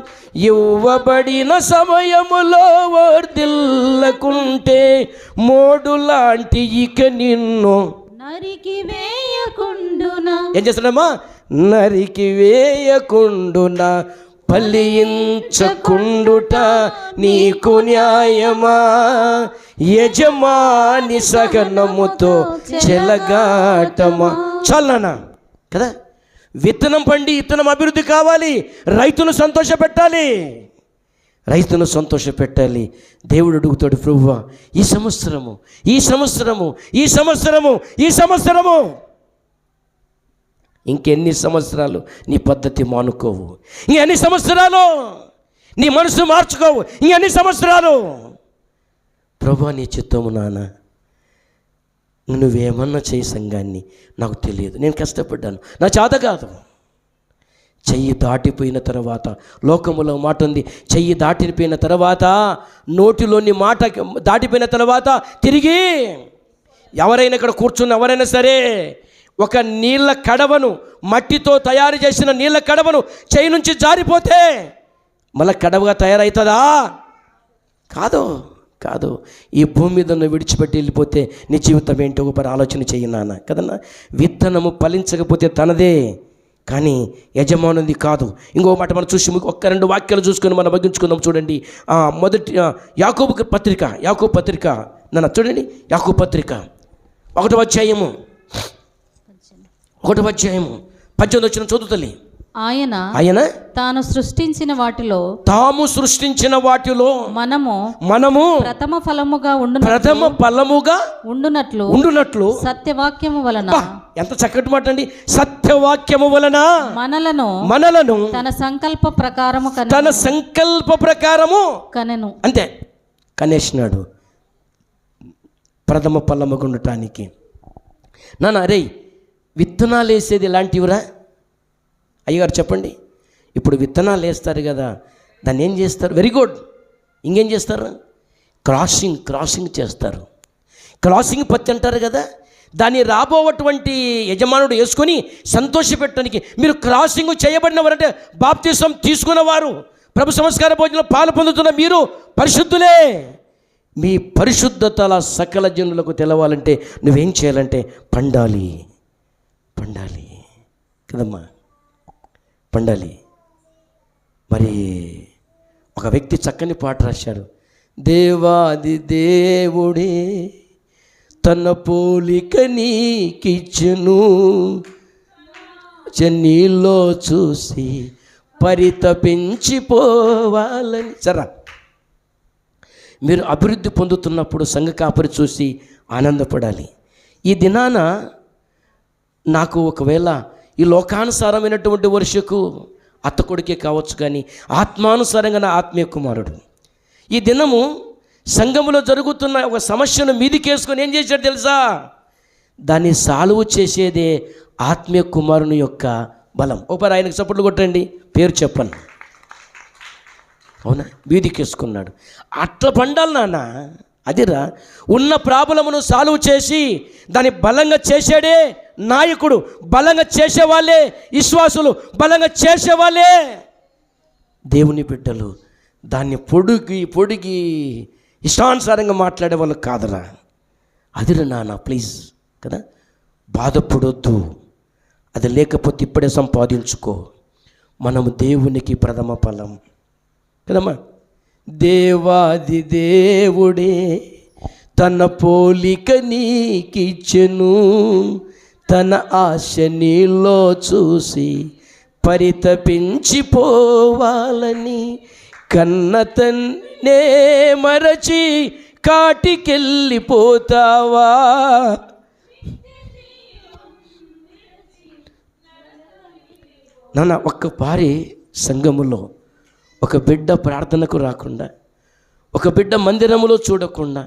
ఇవ్వబడిన సమయములో వర్ధిల్లకుంటే మోడు లాంటి ఇక నిన్ను నరికి వేయకుండునా. ఏం చేస్తున్నాడమ్మా? నరికి వేయకుండునా ఫలించకుండుట నీకు న్యాయమా? యజమాని సహనముతో చెలగాటమా. చాలనా కదా? విత్తనం పండి విత్తనం అభివృద్ధి కావాలి, రైతును సంతోషపెట్టాలి, రైతును సంతోషపెట్టాలి. దేవుడు అడుగుతాడు, ప్రభువా ఈ సంవత్సరము ఈ సంవత్సరము ఈ సంవత్సరము ఈ సంవత్సరము ఇంకెన్ని సంవత్సరాలు నీ పద్ధతి మానుకోవు, ఇంకెన్ని సంవత్సరాలు నీ మనసు మార్చుకోవు, ఇంకెన్ని సంవత్సరాలు. ప్రభువా నీ చిత్తము నాన్న, నువ్వేమన్నా చేయి సంఘాన్ని, నాకు తెలియదు, నేను కష్టపడ్డాను, నా చేత కాదు. చెయ్యి దాటిపోయిన తర్వాత, లోకములో మాట ఉంది, చెయ్యి దాటిపోయిన తర్వాత, నోటిలోని మాట దాటిపోయిన తర్వాత తిరిగి ఎవరైనా ఇక్కడ కూర్చున్న ఎవరైనా సరే ఒక నీళ్ళ కడవను, మట్టితో తయారు చేసిన నీళ్ళ కడవను చెయ్యి నుంచి జారిపోతే మళ్ళీ కడవగా తయారవుతుందా? కాదు కాదు. ఈ భూమి మీద నువ్వు విడిచిపెట్టి వెళ్ళిపోతే నీ జీవితం ఏంటో ఒకసారి ఆలోచన చెయ్యి నాన్న, కదన్నా. విత్తనము ఫలించకపోతే తనదే, కానీ యజమానుది కాదు. ఇంకో మాట మనం చూసి ఒక్క రెండు వాక్యాలు చూసుకొని మనం ముగించుకుందాం. చూడండి, మొదటి యాకోబు పత్రిక నాన్న చూడండి, యాకోబు పత్రిక 1వ అధ్యాయము 18 వచ్చిన చదువుతల్లి. ఆయన తాము సృష్టించిన వాటిలో మనము ప్రథమ ఫలముగా ఉండునట్లు సత్యవాక్యము వలన. ఎంత చక్కటి మాట అండి! సత్యవాక్యము వలన మనలను తన సంకల్ప ప్రకారము కనెను. అంతే, కనేసినాడు ప్రథమ ఫలముగా ఉండటానికి. నాన్న రే, విత్తనాలు వేసేది ఎలాంటివిరా అయ్యగారు చెప్పండి? ఇప్పుడు విత్తనాలు వేస్తారు కదా, దాన్ని ఏం చేస్తారు? Very good. ఇంకేం చేస్తారు? క్రాసింగ్ చేస్తారు. క్రాసింగ్ పత్తి అంటారు కదా, దాన్ని రాబోవటువంటి యజమానుడు వేసుకొని సంతోషపెట్టడానికి. మీరు క్రాసింగ్ చేయబడినవారంటే బాప్తిసం తీసుకున్నవారు, ప్రభు సంస్కార భోజనంలో పాలు పొందుతున్న మీరు పరిశుద్ధులే. మీ పరిశుద్ధతల సకల జనులకు తెలవాలంటే నువ్వేం చేయాలంటే పండాలి కదమ్మా, పండాలి. మరి ఒక వ్యక్తి చక్కని పాట రాశారు. దేవాది దేవుడే తన పోలిక నీకిచ్చును, చెన్నీలో చూసి పరితపించిపోవాలని. సరా, మీరు అభివృద్ధి పొందుతున్నప్పుడు సంఘ కాపరి చూసి ఆనందపడాలి. ఈ దినాన నాకు ఒకవేళ ఈ లోకానుసారమైనటువంటి వర్షకు అత్త కొడుకే కావచ్చు, కానీ ఆత్మానుసారంగా నా ఆత్మీయ కుమారుడు ఈ దినము సంఘములో జరుగుతున్న ఒక సమస్యను మీదికేసుకొని ఏం చేశాడు తెలుసా? దాన్ని సాల్వ్ చేసేదే ఆత్మీయ కుమారుని యొక్క బలం. ఒకసారి ఆయనకు చప్పట్లు కొట్టండి, పేరు చెప్పను. అవునా, వీధికేసుకున్నాడు. అట్లా పండాలి నాన్న. అదిరా, ఉన్న ప్రాబ్లమును సాల్వ్ చేసి దాన్ని బలంగా చేసాడే నాయకుడు, బలంగా చేసేవాళ్ళే విశ్వాసులు, బలంగా చేసేవాళ్ళే దేవుని బిడ్డలు. దాన్ని పొడిగి ఇష్టానుసారంగా మాట్లాడే వాళ్ళు కాదురా. అదిరా నాన్న, ప్లీజ్ కదా, బాధపడొద్దు. అది లేకపోతే ఇప్పుడే సంపాదించుకో. మనము దేవునికి ప్రథమ ఫలం కదమ్మా. దేవాది దేవుడే తన పోలిక నీకిచ్చెను, తన ఆశ నీలో చూసి పరితపించిపోవాలని. కన్న తన్నే మరచి కాటికెళ్ళిపోతావా? నాన్న, ఒక్క పారి సంఘములో ఒక బిడ్డ ప్రార్థనకు రాకుండా, ఒక బిడ్డ మందిరములో చూడకుండా,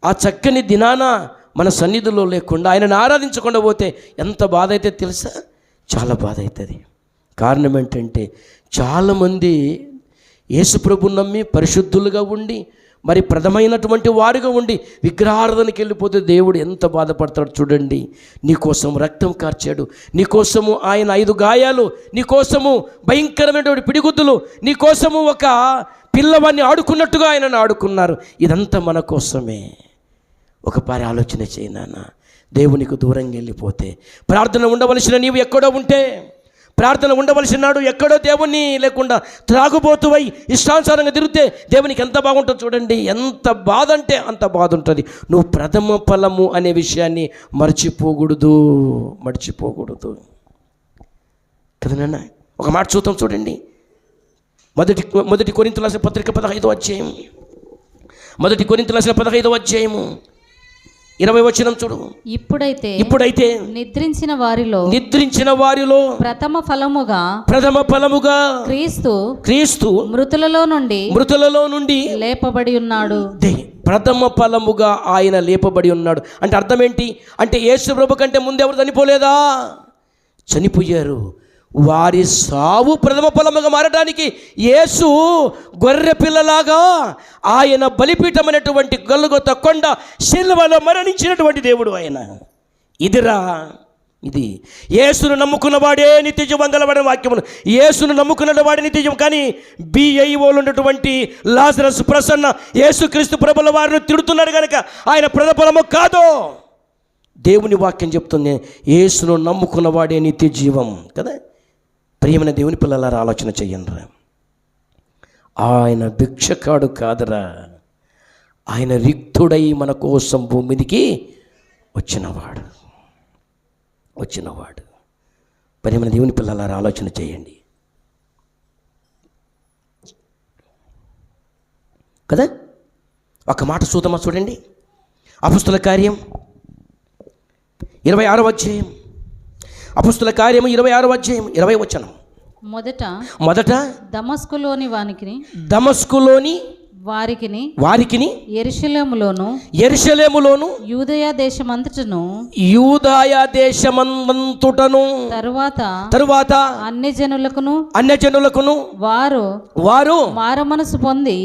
ఆ చక్కని దినాన మన సన్నిధిలో లేకుండా, ఆయనను ఆరాధించకుండా పోతే ఎంత బాధ అయితే తెలుసా? చాలా బాధ అవుతుంది. కారణం ఏంటంటే చాలామంది యేసుప్రభుని నమ్మి పరిశుద్ధులుగా ఉండి, మరి ప్రథమైనటువంటి వారుగా ఉండి విగ్రహారాధనకి వెళ్ళిపోతే దేవుడు ఎంత బాధపడతాడు చూడండి. నీకోసం రక్తం కార్చాడు, నీకోసము ఆయన 5 గాయాలు, నీకోసము భయంకరమైనటువంటి పిడిగుద్దులు, నీకోసము ఒక పిల్లవాడిని ఆడుకున్నట్టుగా ఆయనను ఆడుకున్నారు. ఇదంతా మన కోసమే. ఒక పారి ఆలోచన చేయి నాన్న. దేవునికి దూరంగా వెళ్ళిపోతే, ప్రార్థన ఉండవలసిన నీవు ఎక్కడో ఉంటే, ప్రార్థన ఉండవలసిన నాడు ఎక్కడో దేవుణ్ణి లేకుండా త్రాగుబోతువై ఇష్టానుసారంగా తిరిగితే దేవునికి ఎంత బాగుంటుందో చూడండి. ఎంత బాధ అంటే అంత బాధ ఉంటుంది. నువ్వు ప్రథమ ఫలము అనే విషయాన్ని మర్చిపోకూడదు కదా నాన్న. ఒక మాట చూద్దాం చూడండి. మొదటి కొరింథీయులకు రాసిన పత్రిక 15వ అధ్యాయం, మొదటి కొరింథీయులకు రాసిన 15వ అధ్యాయము 20వ వచనం చూడు. ఇప్పుడైతే నిద్రించిన వారిలో ప్రథమ ఫలముగా క్రీస్తు మృతులలో నుండి లేపబడి ఉన్నాడు. ప్రథమ ఫలముగా ఆయన లేపబడి ఉన్నాడు అంటే అర్థం ఏంటి అంటే యేసు ప్రభు కంటే ముందు ఎవరు చనిపోలేదా? చనిపోయారు. వారి సావు ప్రథమ ఫలముగా మారడానికి యేసు గొర్రె పిల్లలాగా ఆయన బలిపీఠమైనటువంటి గొల్గొతా కొండ శిలువలో మరణించినటువంటి దేవుడు ఆయన. ఇది యేసును నమ్ముకున్నవాడే నిత్యజీవం పొందగలడనే వాక్యమును. యేసును నమ్ముకున్నవాడే నిత్యజీవం. కానీ బిఐఓలు ఉన్నటువంటి లాజరస్ ప్రసన్న యేసుక్రీస్తు ప్రభుల వారిని తిడుతున్నాడు కనుక ఆయన ప్రథమ ఫలము కాదు. దేవుని వాక్యం చెప్తుంది యేసును నమ్ముకున్నవాడే నిత్యజీవం కదా. ప్రియమైన దేవుని పిల్లలారా, ఆలోచన చెయ్యండి. ఆయన భిక్షకాడు కాదురా, ఆయన రిక్తుడై మన కోసం భూమి మీదికి వచ్చినవాడు. ప్రియమైన దేవుని పిల్లలారా, ఆలోచన చేయండి కదా. ఒక మాట చూద్దామా చూడండి. అపొస్తలుల కార్యం 26వ అధ్యాయం, అపొస్తలుల కార్యము 26వ అధ్యాయం 20వ వచనం. మొదట దమస్కులోని వారికిని యెరూషలేములోను యూదయ దేశమంతటను తరువాత అన్యజనులకును వారు మారుమనసు పొంది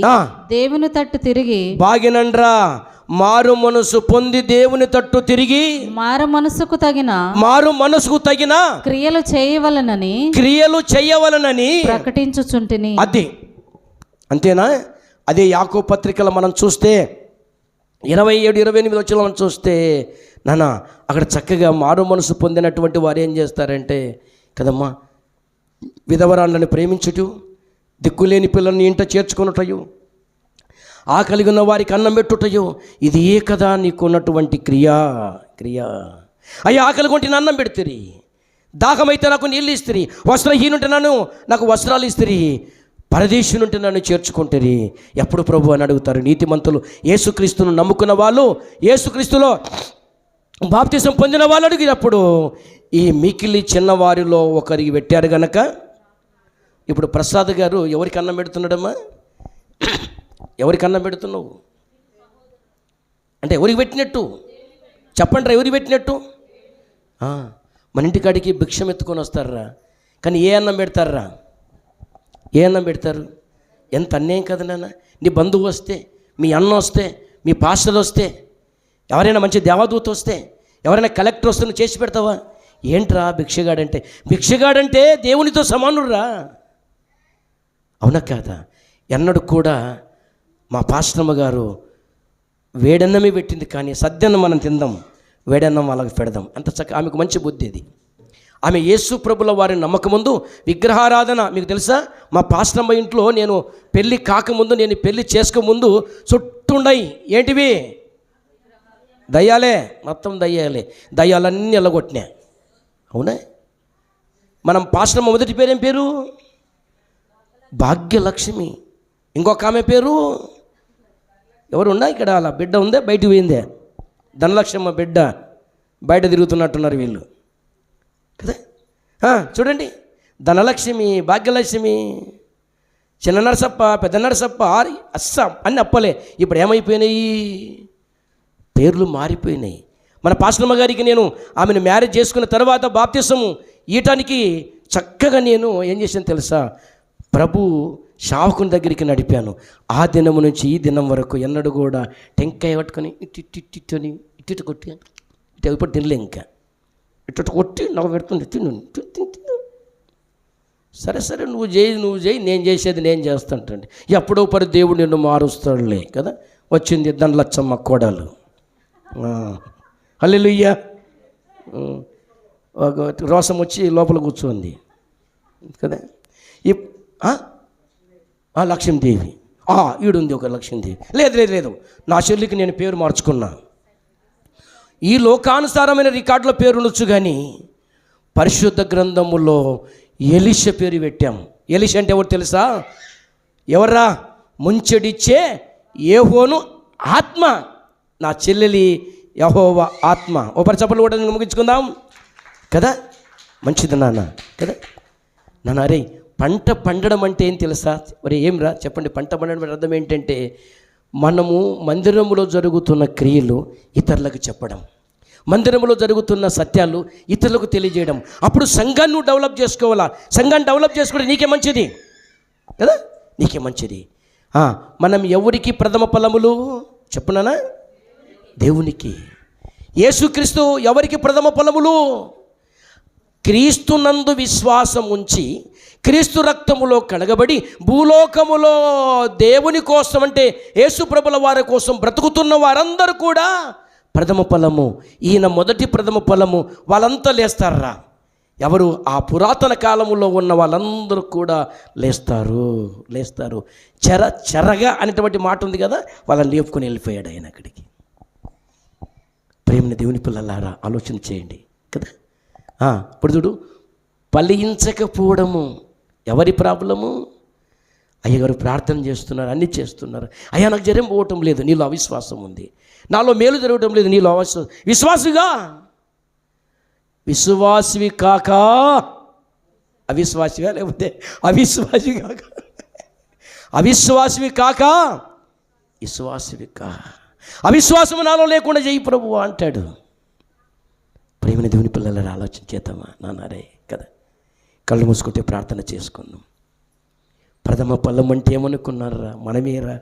దేవుని తట్టు తిరిగి బాగినండ్రా. మారు మనసు పొంది దేవుని తట్టు తిరిగి మారు మనసుకు తగిన క్రియలు చేయవలనని ప్రకటించుచుంటిని. అంతేనా? అదే యాకోబు పత్రికలో మనం చూస్తే 27-28 వచనాలు మనం చూస్తే నాన్న అక్కడ చక్కగా మారు మనసు పొందినటువంటి వారు ఏం చేస్తారంటే కదమ్మా, విధవరాళ్ళని ప్రేమించుట, దిక్కులేని పిల్లల్ని ఇంట చేర్చుకున్నటయు, ఆకలి ఉన్న వారికి అన్నం పెట్టుటయో, ఇది ఏ కదా నీకున్నటువంటి క్రియ. అయ్యా ఆకలి కొంటే అన్నం పెడుతుంది, దాహమైతే నాకు నీళ్ళు ఇస్తుంది, వస్త్రహీనుంటే నాకు వస్త్రాలు ఇస్తుంది, పరదేశునుంటే నన్ను చేర్చుకుంటుంది. ఎప్పుడు ప్రభు అని అడుగుతారు నీతిమంతులు. యేసుక్రీస్తును నమ్ముకున్న వాళ్ళు, యేసుక్రీస్తులో బాప్తిసం పొందిన వాళ్ళు అడిగినప్పుడు ఈ మికిలి చిన్నవారిలో ఒకరికి పెట్టారు గనక. ఇప్పుడు ప్రసాద్ గారు ఎవరికి అన్నం పెడుతున్నాడమ్మా? ఎవరికి అన్నం పెడుతున్నావు అంటే ఎవరికి పెట్టినట్టు చెప్పండి రా, ఎవరికి పెట్టినట్టు? మన ఇంటికాడికి భిక్షం ఎత్తుకొని వస్తారా, కానీ ఏ అన్నం పెడతారా? ఏ అన్నం పెడతారు? ఎంత అన్యాయం కదా నాన్న. నీ బంధువు వస్తే, మీ అన్న వస్తే, మీ పాస్టర్ వస్తే, ఎవరైనా మంచి దేవదూత వస్తే, ఎవరైనా కలెక్టర్ వస్తే నువ్వు చేసి పెడతావా? ఏంట్రా భిక్షగాడంటే? భిక్షగాడంటే దేవునితో సమానుడురా. అవునా కాదా? ఎన్నడూ కూడా మా పాస్టమ్మ గారు వేడన్నమే పెట్టింది, కానీ సద్దన్నం మనం తిందాం, వేడన్నం వాళ్ళకి పెడదాం. అంత చక్క ఆమెకు మంచి బుద్ధి ఇది. ఆమె యేసు ప్రభుల వారిని నమ్మకముందు విగ్రహారాధన. మీకు తెలుసా, మా పాస్టమ్మ ఇంట్లో నేను పెళ్ళి కాకముందు, నేను పెళ్ళి చేసుకోముందు చుట్టూండయి ఏంటివి? దయ్యాలే, మొత్తం దయ్యాలన్నీ ఎల్లగొట్టినా. అవునా? మనం పాస్టమ్మ మొదటి పేరేం పేరు? భాగ్యలక్ష్మి. ఇంకొక ఆమె పేరు ఎవరు ఉన్నా ఇక్కడ? అలా బిడ్డ ఉందే, బయటికి పోయిందే, ధనలక్ష్మమ్మ బిడ్డ. బయట తిరుగుతున్నట్టున్నారు వీళ్ళు కదా. చూడండి, ధనలక్ష్మి, భాగ్యలక్ష్మి, చిన్న నరసప్ప, పెద్ద నరసప్ప, అస్సాం అన్నీ అప్పలే. ఇప్పుడు ఏమైపోయినాయి? పేర్లు మారిపోయినాయి. మన పాస్టమ్మ గారికి నేను ఆమెను మ్యారేజ్ చేసుకున్న తర్వాత బాప్తిసము ఈయటానికి చక్కగా నేను ఏం చేశాను తెలుసా? ప్రభు శావకుని దగ్గరికి నడిపాను. ఆ దినము నుంచి ఈ దినం వరకు ఎన్నడూ కూడా టెంకాయ పట్టుకొని ఇటు కొట్టి ఇటు ఇప్పుడు తినలే, ఇంకా ఇటు కొట్టి నాకు పెడుతుంది, తిను. సరే నువ్వు చేయి, నేను చేసేది నేను చేస్తాంటండి. ఎప్పుడో పరి దేవుడు నిన్ను మారుస్తాడులే కదా. వచ్చింది ధనలచ్చమ్మ కోడలు. హల్లెలూయా. ఒక రోసం వచ్చి లోపల కూర్చోంది కదా. లక్ష్మీదేవి ఈడుంది ఒక లక్ష్మీదేవి. లేదు లేదు లేదు, నా చెల్లికి నేను పేరు మార్చుకున్నా. ఈ లోకానుసారమైన రికార్డులో పేరు ఉండొచ్చు, కానీ పరిశుద్ధ గ్రంథములో ఎలీష పేరు పెట్టాం. ఎలీష అంటే ఎవరు తెలుసా? ఎవర్రా? ముంచెడిచ్చే యెహోవా ఆత్మ. నా చెల్లెలి యెహోవా ఆత్మ. ఓ పరిచపలు కూడా ముగించుకుందాం కదా. మంచిది నాన్న కదా. నాన్న అరే, పంట పండడం అంటే ఏం తెలుసా? మరి ఏం రా చెప్పండి. పంట పండడం అర్థం ఏంటంటే మనము మందిరంలో జరుగుతున్న క్రియలు ఇతరులకు చెప్పడం, మందిరంలో జరుగుతున్న సత్యాలు ఇతరులకు తెలియజేయడం. అప్పుడు సంఘాన్ని నువ్వు డెవలప్ చేసుకోవాలా. సంఘాన్ని డెవలప్ చేసుకుంటే నీకే మంచిది కదా, నీకే మంచిది. మనం ఎవరికి ప్రథమ ఫలములు చెప్పునానా? దేవునికి. యేసుక్రీస్తు ఎవరికి ప్రథమ ఫలములు? క్రీస్తునందు విశ్వాసం ఉంచి క్రీస్తు రక్తములో కడగబడి భూలోకములో దేవుని కోసం, అంటే యేసు ప్రభుల వారి కోసం బ్రతుకుతున్న వారందరూ కూడా ప్రథమ ఫలము. ఈయన మొదటి ప్రథమ ఫలము. వాళ్ళంతా లేస్తారా? ఎవరు? ఆ పురాతన కాలంలో ఉన్న వాళ్ళందరూ కూడా లేస్తారు. చెరగా అనేటువంటి మాట ఉంది కదా, వాళ్ళని లేపుకొని వెళ్ళిపోయాడు ఆయన అక్కడికి. ప్రేమని దేవుని పిల్లలారా ఆలోచన చేయండి కదా. ఇప్పుడు చూడు, ఫలించకపోవడము ఎవరి ప్రాబ్లము? అయ్యగారు ప్రార్థన చేస్తున్నారు, అన్నీ చేస్తున్నారు, అయ్యా నాకు జ్వరం పోవటం లేదు, నీలో అవిశ్వాసం ఉంది. నాలో మేలు జరగటం లేదు, నీలో విశ్వాసివి కాక అవిశ్వాసిగా, లేకపోతే అవిశ్వాసి కాక అవిశ్వాసివి కాక విశ్వాసివి కా. అవిశ్వాసము నాలో లేకుండా చేయి ప్రభువా అంటాడు. ప్రేమని దేవుని పిల్లల ఆలోచన చేద్దామా నాన్నారే కదా. కళ్ళు మూసుకుంటే ప్రార్థన చేసుకుందాం. ప్రథమ ఫలం అంటే ఏమనుకున్నారా? మనమేరా.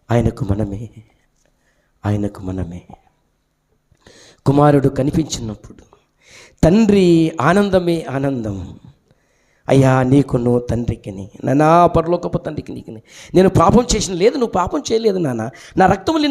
ఆయనకు మనమే. కుమారుడు కనిపించినప్పుడు తండ్రి ఆనందమే ఆనందం. అయ్యా నీకును తండ్రికి, నానా పరలోకపు తండ్రికి నీకు నేను పాపం చేసిన లేదు, నువ్వు పాపం చేయలేదు నాన్న, నా రక్తము